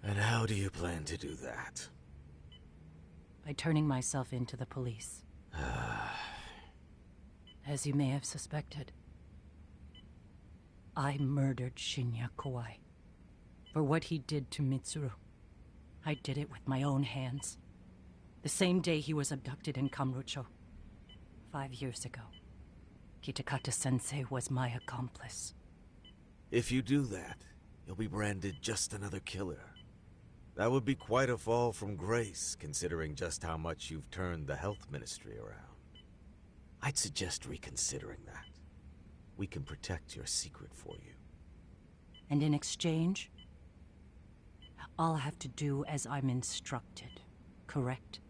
[SPEAKER 5] And how do you plan to do that?
[SPEAKER 14] By turning myself into the police. As you may have suspected, I murdered Shinya Kawai. For what he did to Mitsuru. I did it with my own hands. The same day he was abducted in Kamurocho. 5 years ago. Kitakata-sensei was my accomplice.
[SPEAKER 5] If you do that, you'll be branded just another killer. That would be quite a fall from grace, considering just how much you've turned the health ministry around. I'd suggest reconsidering that. We can protect your secret for you.
[SPEAKER 14] And in exchange, I'll have to do as I'm instructed, correct?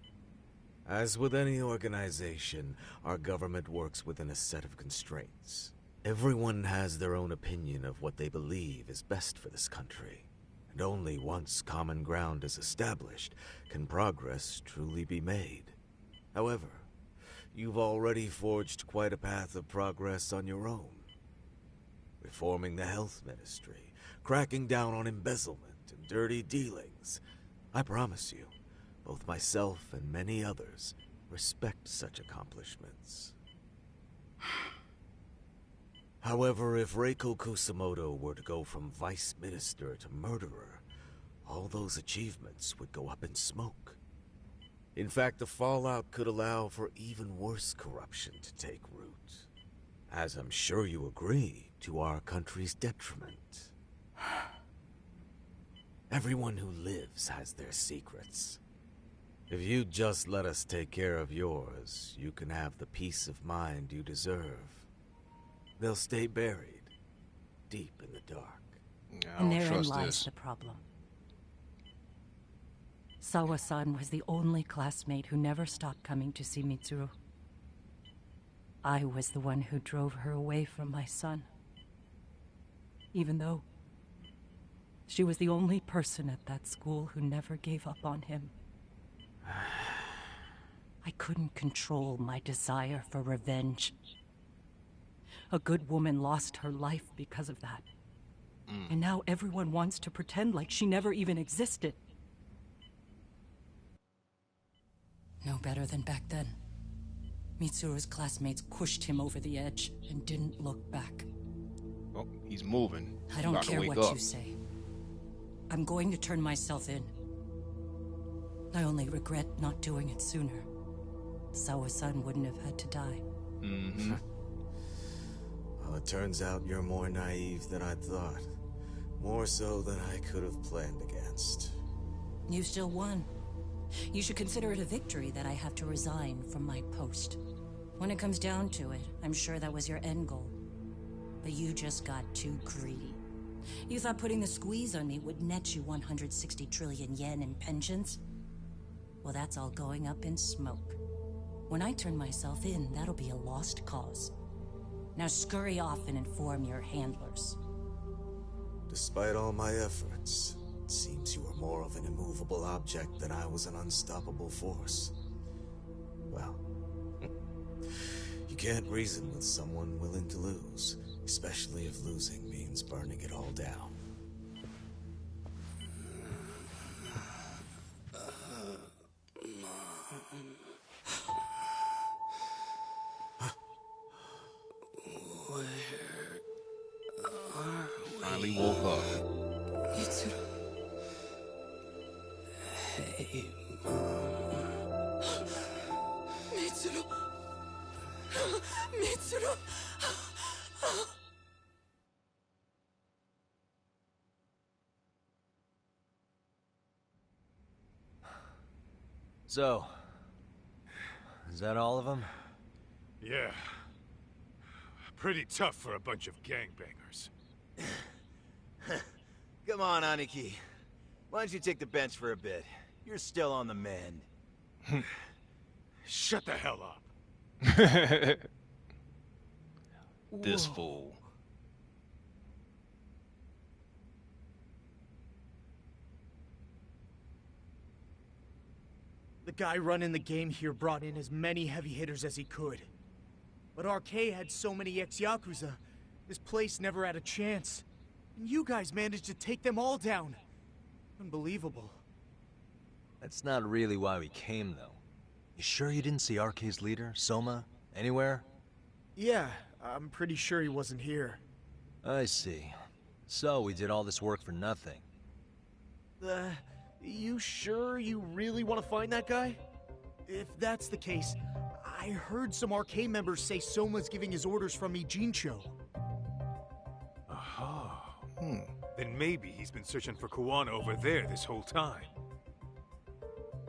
[SPEAKER 5] As with any organization, our government works within a set of constraints. Everyone has their own opinion of what they believe is best for this country. And only once common ground is established can progress truly be made. However, you've already forged quite a path of progress on your own. Reforming the health ministry, cracking down on embezzlement and dirty dealings. I promise you, both myself and many others respect such accomplishments. However, if Reiko Kusamoto were to go from vice minister to murderer, all those achievements would go up in smoke. In fact, the fallout could allow for even worse corruption to take root. As I'm sure you agree, to our country's detriment. Everyone who lives has their secrets. If you just let us take care of yours, you can have the peace of mind you deserve. They'll stay buried, deep in the dark.
[SPEAKER 14] And therein lies the problem. Sawa-san was the only classmate who never stopped coming to see Mitsuru. I was the one who drove her away from my son. Even though she was the only person at that school who never gave up on him. I couldn't control my desire for revenge. A good woman lost her life because of that. And now everyone wants to pretend like she never even existed. No better than back then. Mitsuru's classmates pushed him over the edge and didn't look back.
[SPEAKER 1] Oh, he's moving.
[SPEAKER 14] I don't care what you say. I'm going to turn myself in. I only regret not doing it sooner. Sawa-san wouldn't have had to die.
[SPEAKER 5] Mm-hmm. Well, it turns out you're more naive than I thought. More so than I could have planned against.
[SPEAKER 14] You still won. You should consider it a victory that I have to resign from my post. When it comes down to it, I'm sure that was your end goal. But you just got too greedy. You thought putting the squeeze on me would net you 160 trillion yen in pensions? Well, that's all going up in smoke. When I turn myself in, that'll be a lost cause. Now scurry off and inform your handlers.
[SPEAKER 5] Despite all my efforts,
[SPEAKER 15] Seems you were more of an immovable object than I was an unstoppable force. Well, you can't reason with someone willing to lose, especially if losing means burning it all down.
[SPEAKER 1] Finally woke up.
[SPEAKER 11] Mitsuru. Hey, Mom. Mitsuru. Mitsuru.
[SPEAKER 5] So, is that all of them?
[SPEAKER 6] Yeah. Pretty tough for a bunch of gangbangers.
[SPEAKER 7] Come on, Aniki. Why don't you take the bench for a bit? You're still on the mend.
[SPEAKER 6] Shut the hell up.
[SPEAKER 1] This fool.
[SPEAKER 16] The guy running the game here brought in as many heavy hitters as he could. But RK had so many ex-Yakuza, this place never had a chance. And you guys managed to take them all down. Unbelievable.
[SPEAKER 5] That's not really why we came, though. You sure you didn't see RK's leader, Soma, anywhere?
[SPEAKER 16] Yeah, I'm pretty sure he wasn't here.
[SPEAKER 5] I see. So we did all this work for nothing.
[SPEAKER 16] You sure you really want to find that guy? If that's the case, I heard some RK members say Soma's giving his orders from Ijincho.
[SPEAKER 6] Aha. Then maybe he's been searching for Kuwana over there this whole time.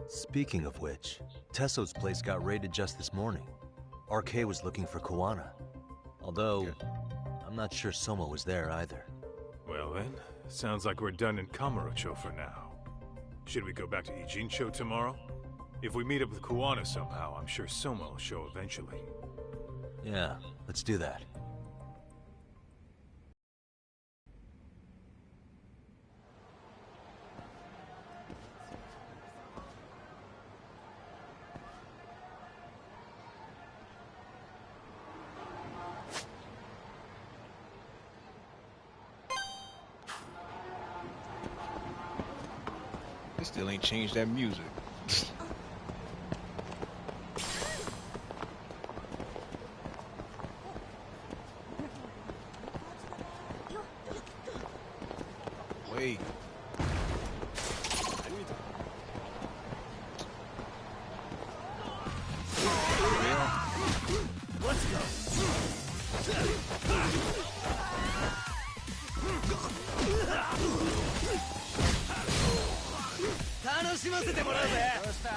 [SPEAKER 5] Speaking of which, Tesso's place got raided just this morning. RK was looking for Kuwana. Although, I'm not sure Soma was there either.
[SPEAKER 6] Well then, sounds like we're done in Kamurocho for now. Should we go back to Ijincho tomorrow? If we meet up with Kuwana somehow, I'm sure Soma will show eventually.
[SPEAKER 5] Yeah, let's do that.
[SPEAKER 1] They still ain't changed that music. Wait.
[SPEAKER 11] Let's go. 楽しませてもらうぜ。どうした？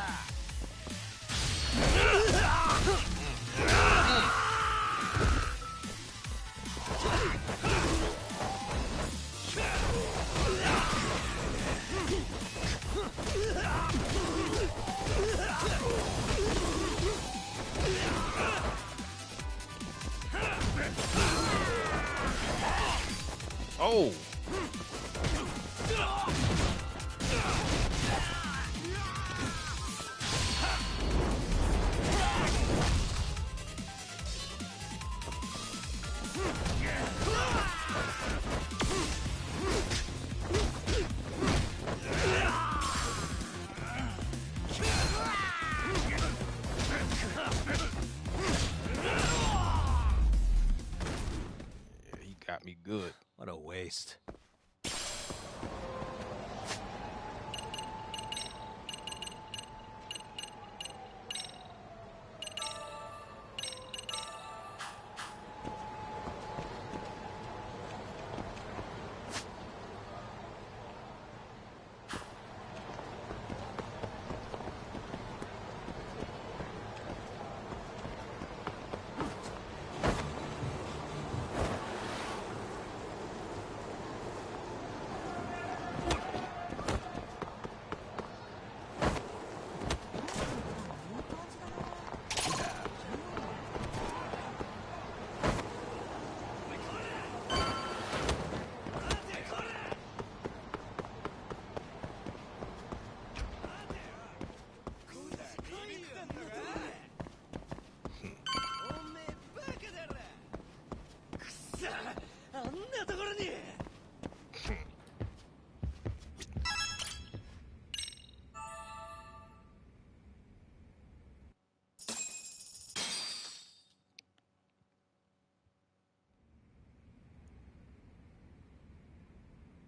[SPEAKER 1] Oh. Got me good.
[SPEAKER 5] What a waste.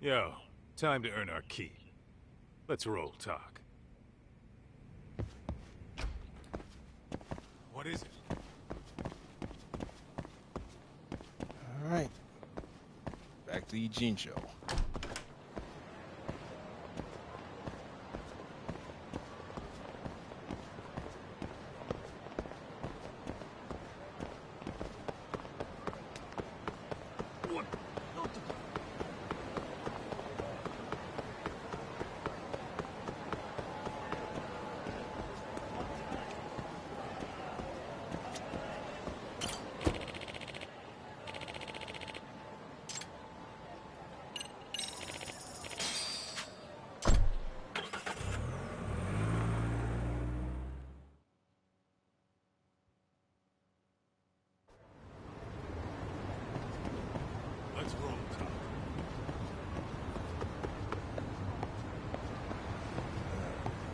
[SPEAKER 6] Yo, time to earn our keep. Let's roll talk. What is it?
[SPEAKER 1] All right. Back to Ijincho.
[SPEAKER 6] Let's roll talk.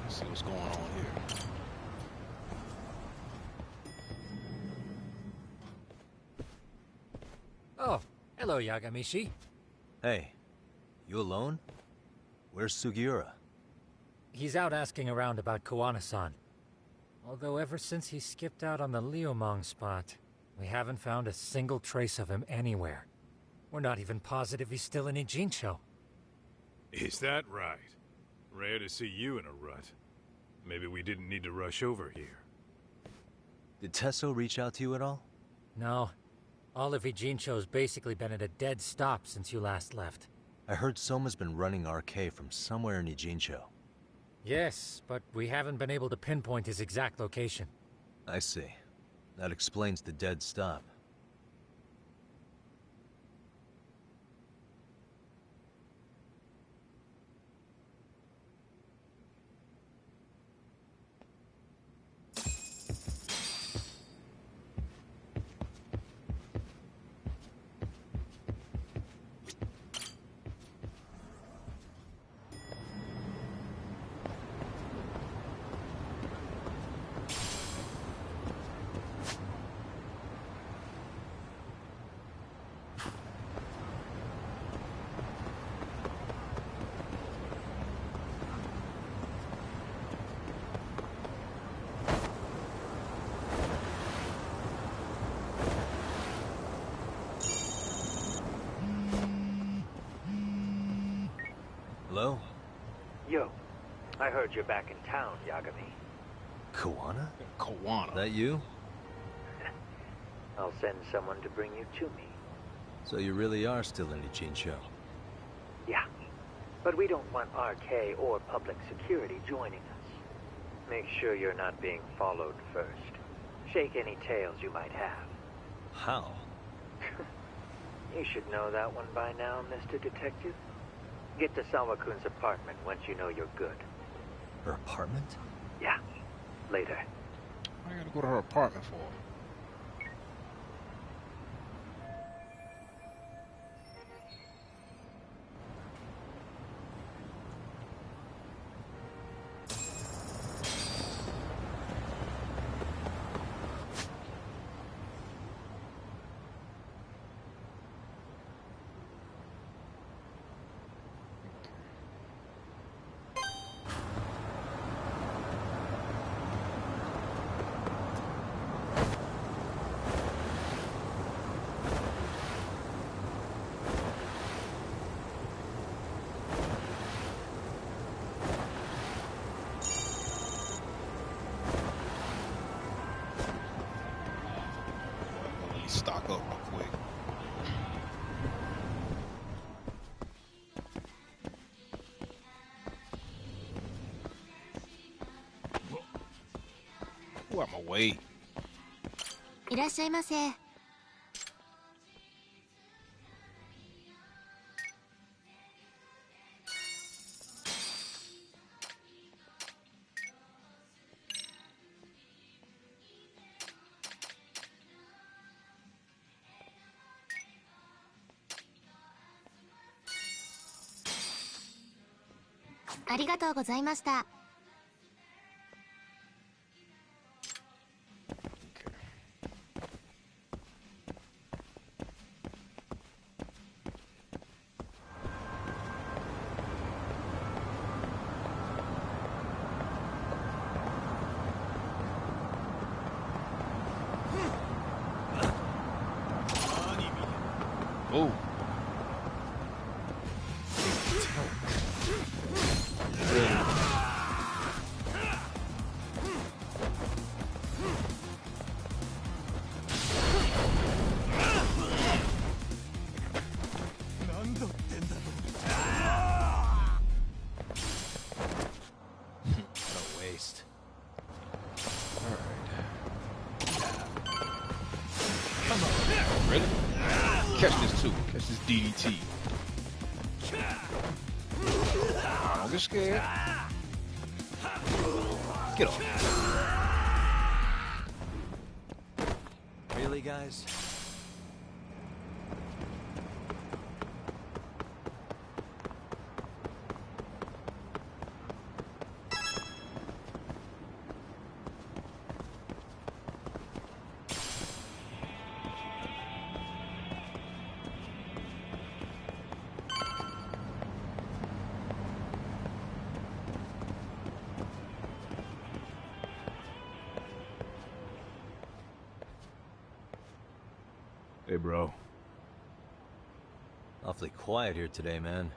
[SPEAKER 1] Let's see what's going on here.
[SPEAKER 17] Oh, hello, Yagamishi.
[SPEAKER 5] Hey, you alone? Where's Sugiura?
[SPEAKER 17] He's out asking around about Koana-san. Although ever since he skipped out on the Liumang spot, we haven't found a single trace of him anywhere. We're not even positive he's still in Ijincho.
[SPEAKER 6] Is that right? Rare to see you in a rut. Maybe we didn't need to rush over here.
[SPEAKER 5] Did Tesso reach out to you at all?
[SPEAKER 17] No. All of Ijincho's basically been at a dead stop since you last left.
[SPEAKER 5] I heard Soma's been running RK from somewhere in Ijincho.
[SPEAKER 17] Yes, but we haven't been able to pinpoint his exact location.
[SPEAKER 5] I see. That explains the dead stop. Hello?
[SPEAKER 9] Yo, I heard you're back in town, Yagami.
[SPEAKER 5] Koana?
[SPEAKER 1] Koana.
[SPEAKER 5] That you?
[SPEAKER 9] I'll send someone to bring you to me.
[SPEAKER 5] So you really are still in Ijincho?
[SPEAKER 9] Yeah, but we don't want RK or public security joining us. Make sure you're not being followed first. Shake any tails you might have.
[SPEAKER 5] How?
[SPEAKER 9] You should know that one by now, Mr. Detective. Get to Sawa-kun's apartment once you know you're good.
[SPEAKER 5] Her apartment?
[SPEAKER 9] Yeah, later.
[SPEAKER 1] I gotta go to her apartment for. Stock up real quick. Ooh, I'm away.
[SPEAKER 10] いらっしゃいませ。ありがとうございました。
[SPEAKER 1] Oh. Catch this too. Catch this DDT. Don't get scared. Get off.
[SPEAKER 5] Really, guys?
[SPEAKER 18] Hey, bro.
[SPEAKER 5] Awfully quiet here today, man.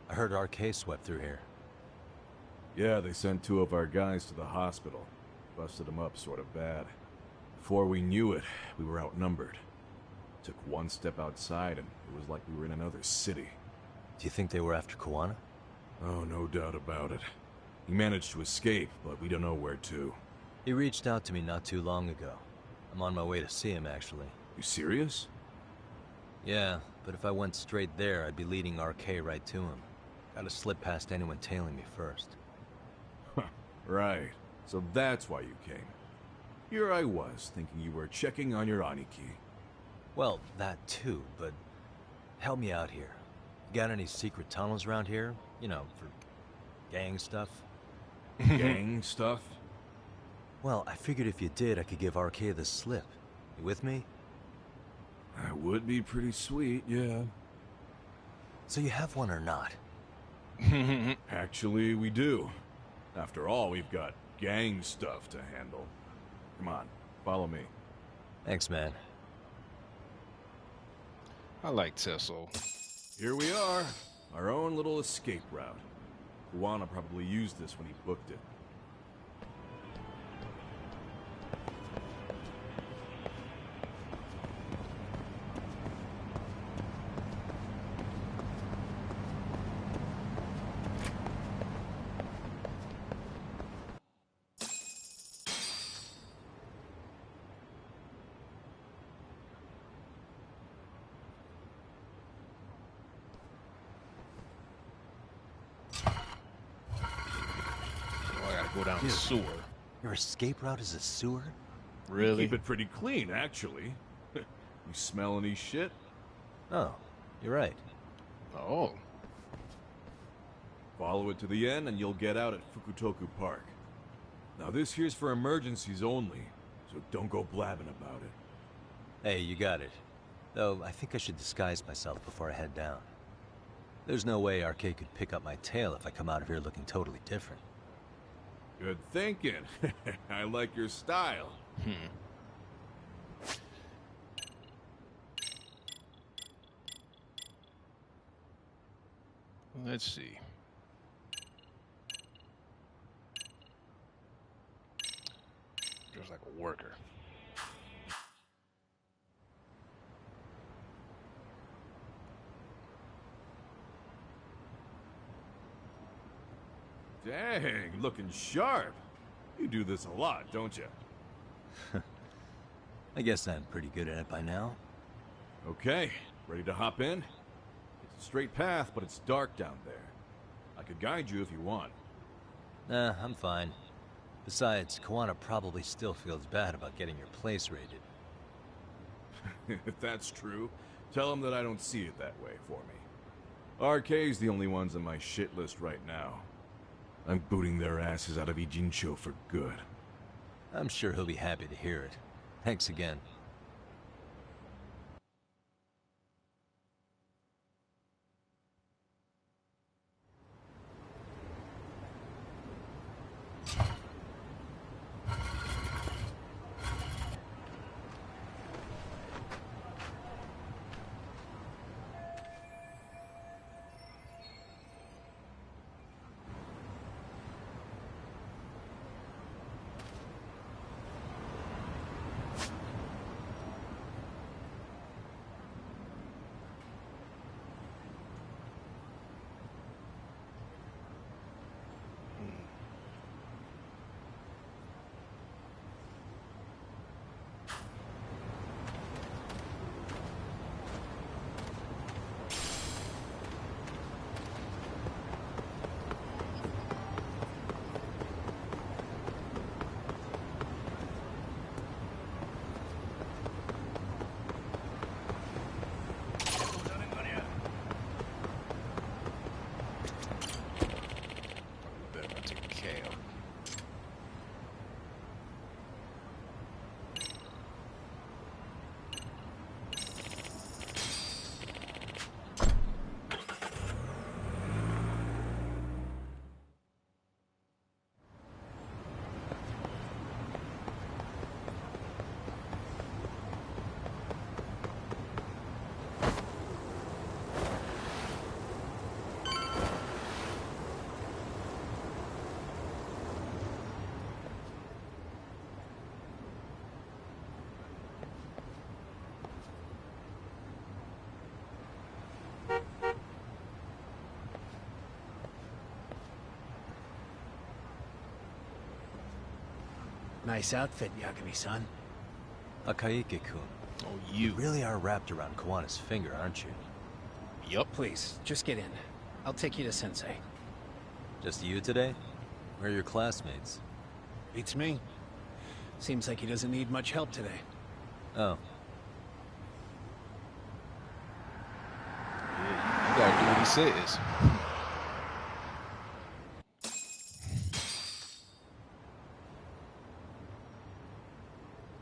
[SPEAKER 5] I heard RK swept through here.
[SPEAKER 18] Yeah, they sent 2 of our guys to the hospital. Busted them up sort of bad. Before we knew it, we were outnumbered. Took one step outside and it was like we were in another city.
[SPEAKER 5] Do you think they were after Kuwana?
[SPEAKER 18] Oh, no doubt about it. He managed to escape, but we don't know where to.
[SPEAKER 5] He reached out to me not too long ago. I'm on my way to see him, actually.
[SPEAKER 18] You serious?
[SPEAKER 5] Yeah, but if I went straight there, I'd be leading RK right to him. Gotta slip past anyone tailing me first.
[SPEAKER 18] Right. So that's why you came. Here I was, thinking you were checking on your Aniki.
[SPEAKER 5] Well, that too, but help me out here. Got any secret tunnels around here? You know, for gang stuff?
[SPEAKER 18] Gang stuff?
[SPEAKER 5] Well, I figured if you did, I could give RK the slip. You with me?
[SPEAKER 18] That would be pretty sweet, yeah.
[SPEAKER 5] So you have one or not?
[SPEAKER 18] Actually, we do. After all, we've got gang stuff to handle. Come on, follow me.
[SPEAKER 5] Thanks, man.
[SPEAKER 1] I like Tesso.
[SPEAKER 18] Here we are. Our own little escape route. Kuwana probably used this when he booked it.
[SPEAKER 1] Go down the sewer.
[SPEAKER 5] Your escape route is a sewer?
[SPEAKER 1] Really?
[SPEAKER 18] Keep it pretty clean, actually. You smell any shit?
[SPEAKER 5] Oh, you're right.
[SPEAKER 1] Oh.
[SPEAKER 18] Follow it to the end and you'll get out at Fukutoku Park. Now this here's for emergencies only, so don't go blabbing about it.
[SPEAKER 5] Hey, you got it. Though, I think I should disguise myself before I head down. There's no way RK could pick up my tail if I come out of here looking totally different.
[SPEAKER 18] Good thinking. I like your style.
[SPEAKER 1] Let's see. Just like a worker.
[SPEAKER 18] Dang, looking sharp. You do this a lot, don't you?
[SPEAKER 5] I guess I'm pretty good at it by now.
[SPEAKER 18] Okay, ready to hop in? It's a straight path, but it's dark down there. I could guide you if you want.
[SPEAKER 5] Nah, I'm fine. Besides, Kuwana probably still feels bad about getting your place raided.
[SPEAKER 18] If that's true, tell him that I don't see it that way for me. RK's the only ones on my shit list right now. I'm booting their asses out of Ijincho for good.
[SPEAKER 5] I'm sure he'll be happy to hear it. Thanks again.
[SPEAKER 19] Nice outfit, Yagami-san.
[SPEAKER 5] Akaike-kun.
[SPEAKER 1] Oh, you
[SPEAKER 5] really are wrapped around Kawana's finger, aren't you?
[SPEAKER 1] Yup.
[SPEAKER 19] Please, just get in. I'll take you to Sensei.
[SPEAKER 5] Just you today? Where are your classmates?
[SPEAKER 19] Beats me. Seems like he doesn't need much help today.
[SPEAKER 5] Oh.
[SPEAKER 1] Yeah, you gotta do what he says.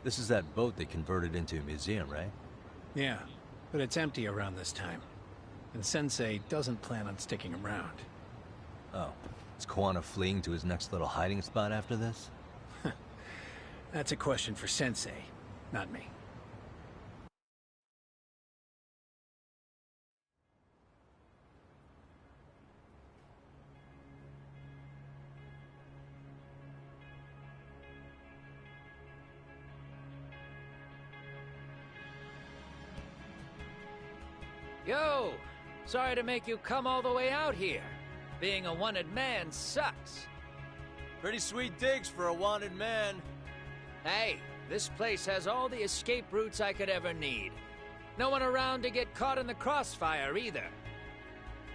[SPEAKER 5] This is that boat they converted into a museum, right?
[SPEAKER 19] Yeah, but it's empty around this time. And Sensei doesn't plan on sticking around.
[SPEAKER 5] Oh. Is Kawana fleeing to his next little hiding spot after this?
[SPEAKER 19] That's a question for Sensei, not me.
[SPEAKER 11] Yo! Sorry to make you come all the way out here. Being a wanted man sucks.
[SPEAKER 5] Pretty sweet digs for a wanted man.
[SPEAKER 11] Hey, this place has all the escape routes I could ever need. No one around to get caught in the crossfire either.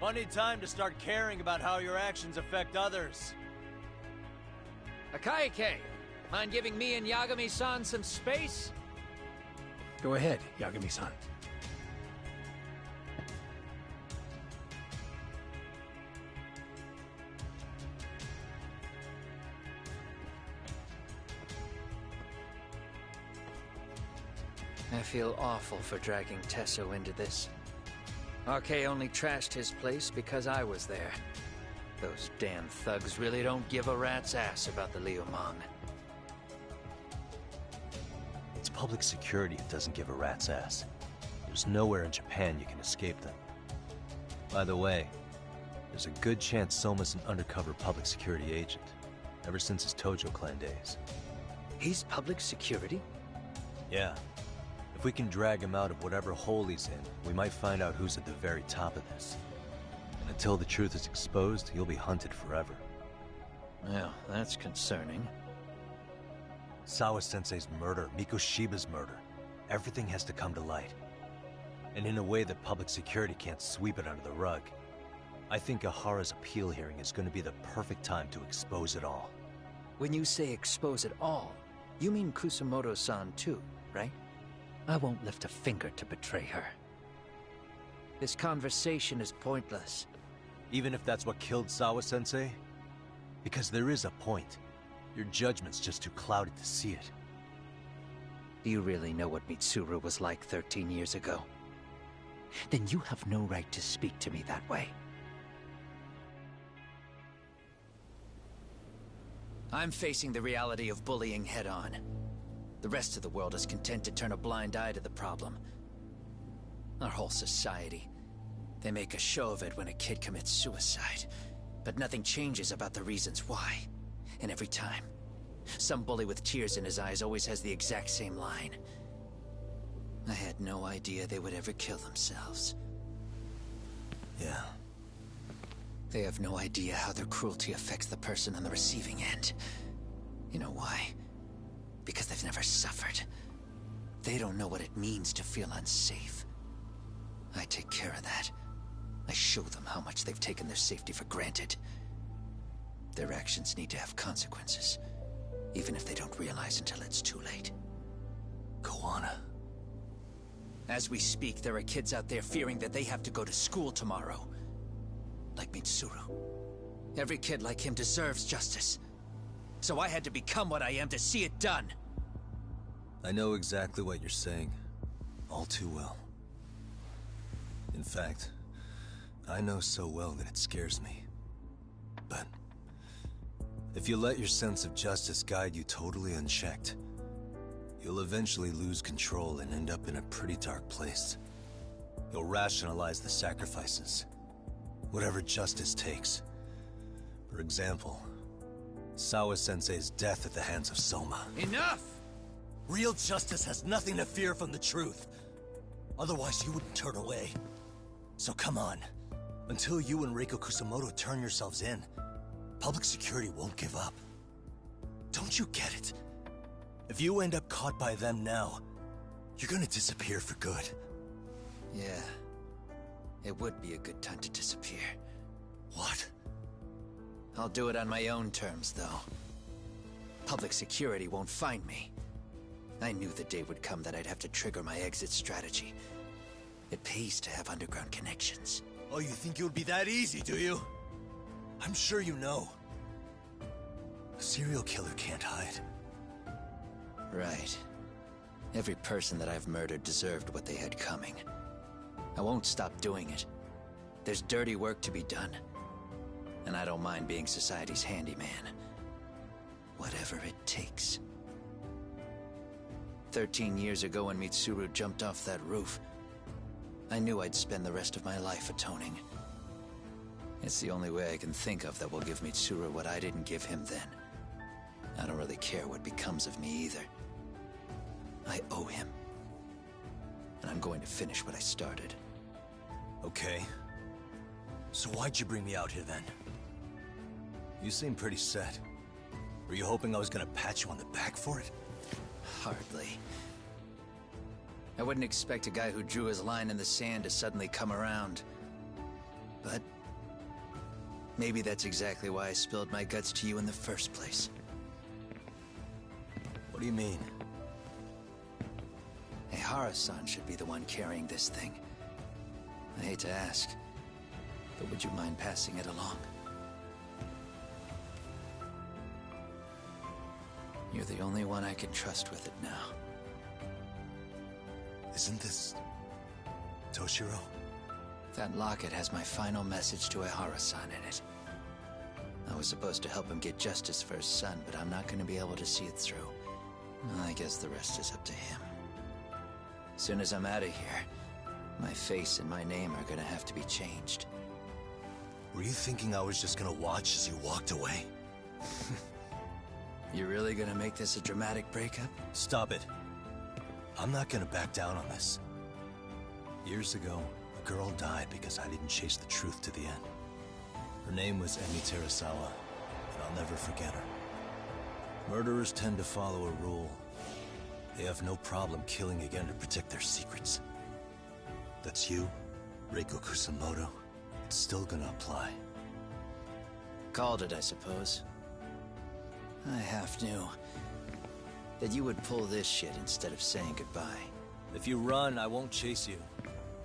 [SPEAKER 5] Funny time to start caring about how your actions affect others.
[SPEAKER 11] Akaike, mind giving me and Yagami-san some space?
[SPEAKER 19] Go ahead, Yagami-san.
[SPEAKER 11] I feel awful for dragging Tesso into this. RK only trashed his place because I was there. Those damn thugs really don't give a rat's ass about the Liumang.
[SPEAKER 5] It's public security that doesn't give a rat's ass. There's nowhere in Japan you can escape them. By the way, there's a good chance Soma's an undercover public security agent, ever since his Tojo clan days.
[SPEAKER 11] He's public security?
[SPEAKER 5] Yeah. If we can drag him out of whatever hole he's in, we might find out who's at the very top of this. And until the truth is exposed, he'll be hunted forever.
[SPEAKER 11] Well, that's concerning.
[SPEAKER 5] Sawa-sensei's murder, Mikoshiba's murder. Everything has to come to light. And in a way that public security can't sweep it under the rug. I think Ahara's appeal hearing is going to be the perfect time to expose it all.
[SPEAKER 11] When you say expose it all, you mean Kusamoto-san too, right? I won't lift a finger to betray her. This conversation is pointless.
[SPEAKER 5] Even if that's what killed Sawa-sensei? Because there is a point. Your judgment's just too clouded to see it.
[SPEAKER 11] Do you really know what Mitsuru was like 13 years ago? Then you have no right to speak to me that way. I'm facing the reality of bullying head-on. The rest of the world is content to turn a blind eye to the problem. Our whole society. They make a show of it when a kid commits suicide, but nothing changes about the reasons why. And every time, some bully with tears in his eyes always has the exact same line. I had no idea they would ever kill themselves.
[SPEAKER 5] Yeah.
[SPEAKER 11] They have no idea how their cruelty affects the person on the receiving end. You know why? Because they've never suffered. They don't know what it means to feel unsafe. I take care of that. I show them how much they've taken their safety for granted. Their actions need to have consequences, even if they don't realize until it's too late.
[SPEAKER 5] Kawana.
[SPEAKER 11] As we speak, there are kids out there fearing that they have to go to school tomorrow. Like Mitsuru. Every kid like him deserves justice. So I had to become what I am to see it done.
[SPEAKER 5] I know exactly what you're saying. All too well. In fact, I know so well that it scares me. But if you let your sense of justice guide you totally unchecked, you'll eventually lose control and end up in a pretty dark place. You'll rationalize the sacrifices, whatever justice takes. For example, Sawa-sensei's death at the hands of Soma.
[SPEAKER 11] Enough!
[SPEAKER 5] Real justice has nothing to fear from the truth. Otherwise, you wouldn't turn away. So come on. Until you and Reiko Kusamoto turn yourselves in, public security won't give up. Don't you get it? If you end up caught by them now, you're gonna disappear for good.
[SPEAKER 11] Yeah. It would be a good time to disappear.
[SPEAKER 5] What?
[SPEAKER 11] I'll do it on my own terms, though. Public security won't find me. I knew the day would come that I'd have to trigger my exit strategy. It pays to have underground connections.
[SPEAKER 5] Oh, you think it would be that easy, do you? I'm sure you know. A serial killer can't hide.
[SPEAKER 11] Right. Every person that I've murdered deserved what they had coming. I won't stop doing it. There's dirty work to be done. And I don't mind being society's handyman. Whatever it takes. 13 years ago when Mitsuru jumped off that roof, I knew I'd spend the rest of my life atoning. It's the only way I can think of that will give Mitsuru what I didn't give him then. I don't really care what becomes of me either. I owe him. And I'm going to finish what I started.
[SPEAKER 5] Okay. So why'd you bring me out here then? You seem pretty set. Were you hoping I was gonna pat you on the back for it?
[SPEAKER 11] Hardly. I wouldn't expect a guy who drew his line in the sand to suddenly come around. But maybe that's exactly why I spilled my guts to you in the first place.
[SPEAKER 5] What do you mean?
[SPEAKER 11] Ehara-san should be the one carrying this thing. I hate to ask, but would you mind passing it along? You're the only one I can trust with it now.
[SPEAKER 5] Isn't this Toshiro?
[SPEAKER 11] That locket has my final message to Ehara-san in it. I was supposed to help him get justice for his son, but I'm not going to be able to see it through. I guess the rest is up to him. Soon as I'm out of here, my face and my name are going to have to be changed.
[SPEAKER 5] Were you thinking I was just gonna watch as you walked away?
[SPEAKER 11] You really gonna make this a dramatic breakup?
[SPEAKER 5] Stop it. I'm not gonna back down on this. Years ago, a girl died because I didn't chase the truth to the end. Her name was Emi Terasawa, and I'll never forget her. Murderers tend to follow a rule. They have no problem killing again to protect their secrets. That's you, Reiko Kusamoto. It's still gonna apply.
[SPEAKER 11] Called it, I suppose. I half knew that you would pull this shit instead of saying goodbye.
[SPEAKER 5] If you run, I won't chase you.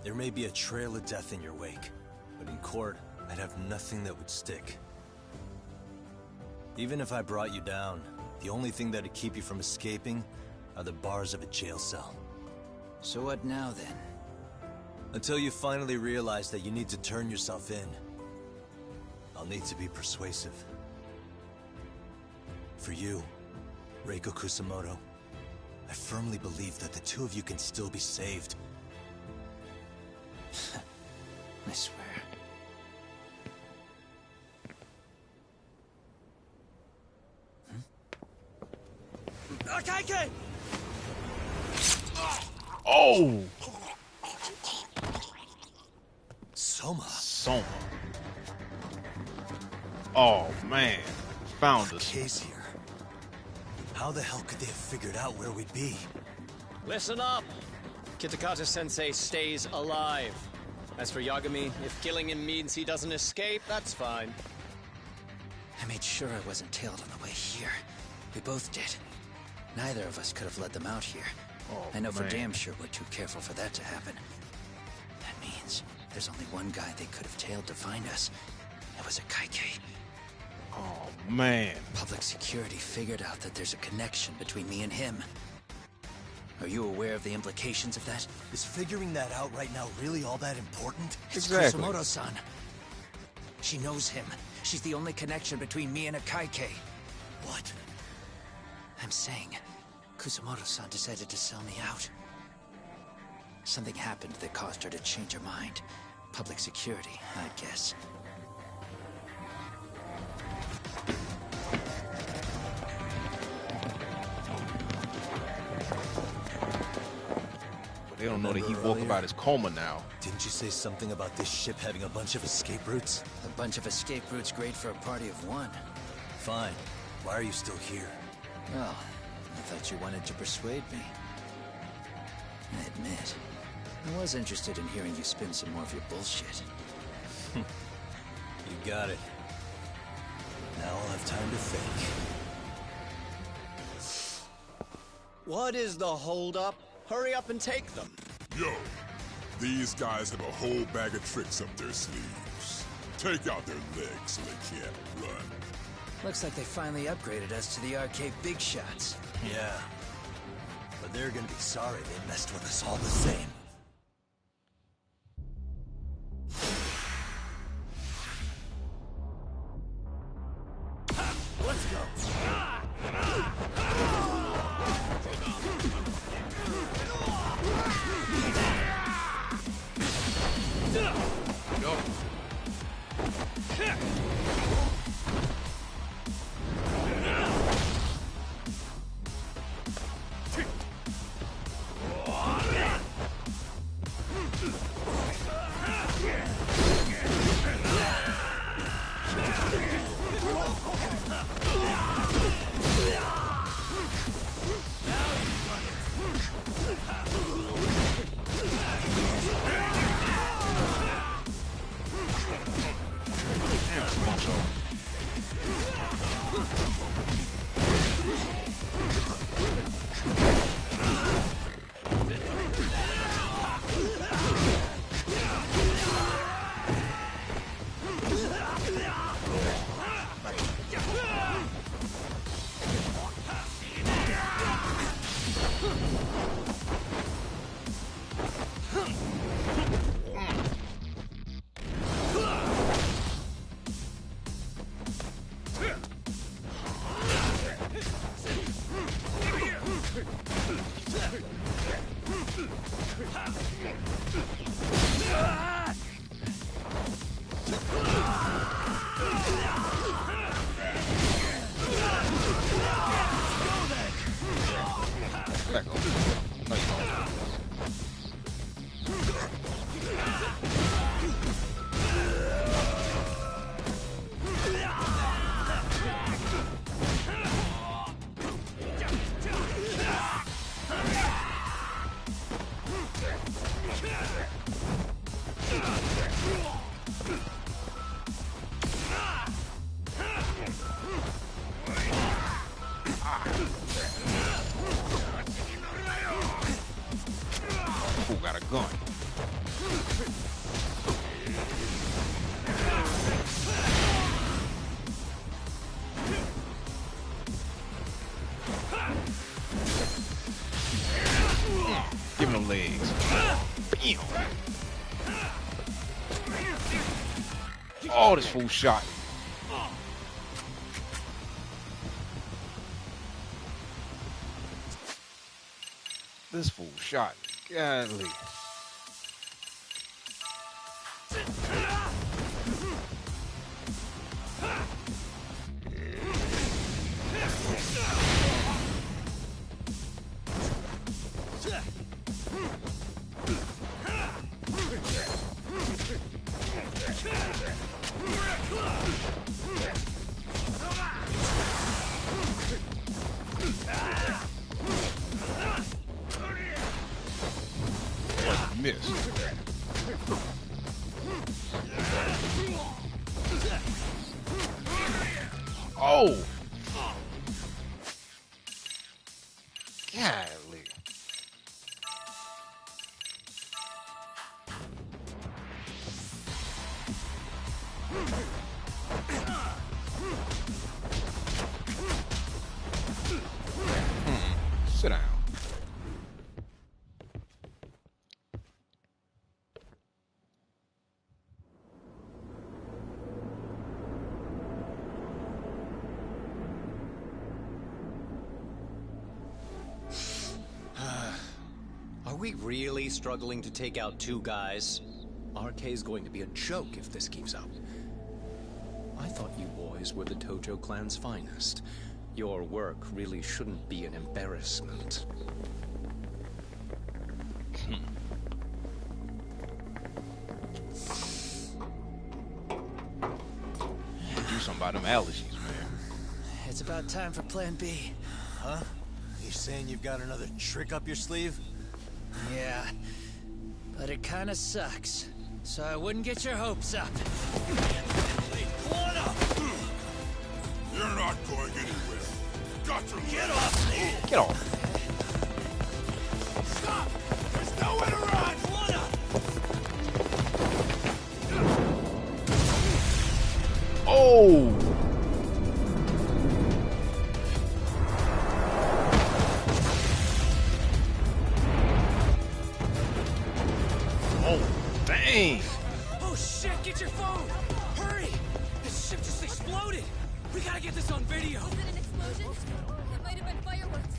[SPEAKER 5] There may be a trail of death in your wake, but in court, I'd have nothing that would stick. Even if I brought you down, the only thing that'd keep you from escaping are the bars of a jail cell.
[SPEAKER 11] So what now, then?
[SPEAKER 5] Until you finally realize that you need to turn yourself in, I'll need to be persuasive. For you, Reiko Kusamoto, I firmly believe that the two of you can still be saved.
[SPEAKER 11] I swear.
[SPEAKER 8] Akaike!
[SPEAKER 1] Oh!
[SPEAKER 5] Soma.
[SPEAKER 1] Oh man, found us.
[SPEAKER 5] Case here. How the hell could they have figured out where we'd be?
[SPEAKER 8] Listen up! Kitakata-sensei stays alive. As for Yagami, if killing him means he doesn't escape, that's fine.
[SPEAKER 11] I made sure I wasn't tailed on the way here. We both did. Neither of us could have led them out here.
[SPEAKER 1] Oh,
[SPEAKER 11] I know for
[SPEAKER 1] man.
[SPEAKER 11] damn sure we're too careful for that to happen. That means there's only one guy they could have tailed to find us. It was a Kaike.
[SPEAKER 1] Oh man.
[SPEAKER 11] Public security figured out that there's a connection between me and him. Are you aware of the implications of that?
[SPEAKER 5] Is figuring that out right now really all that important?
[SPEAKER 11] It's
[SPEAKER 1] Exactly.
[SPEAKER 11] Kusamoto-san. She knows him. She's the only connection between me and a Kaike.
[SPEAKER 5] What?
[SPEAKER 11] I'm saying, Kusamoto-san decided to sell me out. Something happened that caused her to change her mind. Public security, I'd guess.
[SPEAKER 1] But they don't know that he
[SPEAKER 5] Remember
[SPEAKER 1] woke
[SPEAKER 5] earlier?
[SPEAKER 1] up out his coma now.
[SPEAKER 5] Didn't you say something about this ship having a bunch of escape routes?
[SPEAKER 11] A bunch of escape routes great for a party of one.
[SPEAKER 5] Fine. Why are you still here?
[SPEAKER 11] Well, I thought you wanted to persuade me. I admit, I was interested in hearing you spin some more of your bullshit.
[SPEAKER 15] You got it. Now I'll have time to think.
[SPEAKER 8] What is the holdup? Hurry up and take them.
[SPEAKER 20] Yo, these guys have a whole bag of tricks up their sleeves. Take out their legs so they can't run.
[SPEAKER 11] Looks like they finally upgraded us to the arcade big shots.
[SPEAKER 15] Yeah. But they're gonna be sorry they messed with us all the same. Let's go.
[SPEAKER 1] Oh, this fool shot. This fool shot. Golly. Missed. Oh! Golly. Sit down.
[SPEAKER 8] Are we really struggling to take out two guys? RK's going to be a joke if this keeps up. I thought you boys were the Tojo clan's finest. Your work really shouldn't be an embarrassment.
[SPEAKER 1] Do something about them allergies, man.
[SPEAKER 11] It's about time for Plan B.
[SPEAKER 15] Huh? You
[SPEAKER 5] You saying you've got another trick up your sleeve?
[SPEAKER 11] Yeah, but it kinda sucks. So I wouldn't get your hopes up.
[SPEAKER 20] You're not going anywhere. Got to
[SPEAKER 11] Get off me!
[SPEAKER 1] Get off.
[SPEAKER 20] Stop! There's nowhere to run!
[SPEAKER 1] Oh! Oh, dang!
[SPEAKER 11] Oh shit, get your phone! Hurry! This ship just exploded! We gotta get this on video!
[SPEAKER 21] Was it an explosion? It might have been fireworks.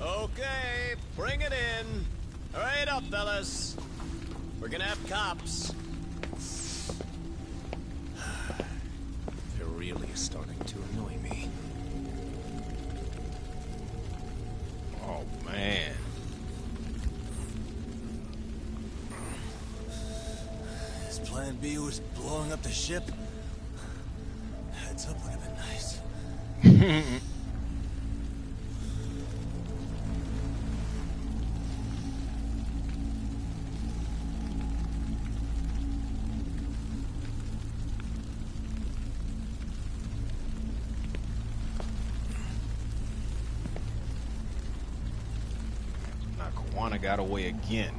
[SPEAKER 8] Okay, bring it in. Hurry it up, fellas. We're gonna have cops.
[SPEAKER 15] They're really starting to annoy me.
[SPEAKER 1] Oh, man.
[SPEAKER 5] His plan B was blowing up the ship. Heads up would have been nice.
[SPEAKER 1] Now, Kawana got away again.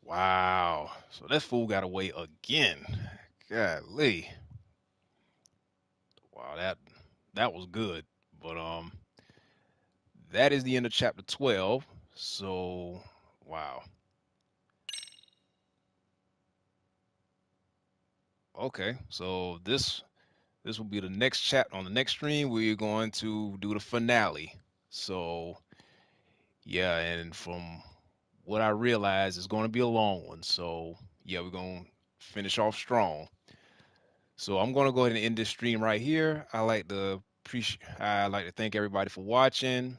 [SPEAKER 1] Wow. So that fool got away again. Golly. Wow, that was good. But that is the end of chapter 12. So wow. Okay, so this will be the next chat on the next stream. We're going to do the finale. So yeah, and from what I realized, it's going to be a long one. So yeah, we're going to finish off strong. So I'm going to go ahead and end this stream right here. I'd like to thank everybody for watching.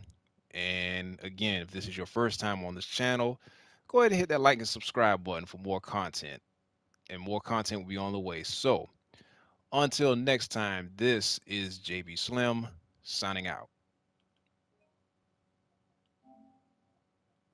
[SPEAKER 1] And again, if this is your first time on this channel, go ahead and hit that like and subscribe button for more content. And more content will be on the way. So until next time, this is JB Slim signing out.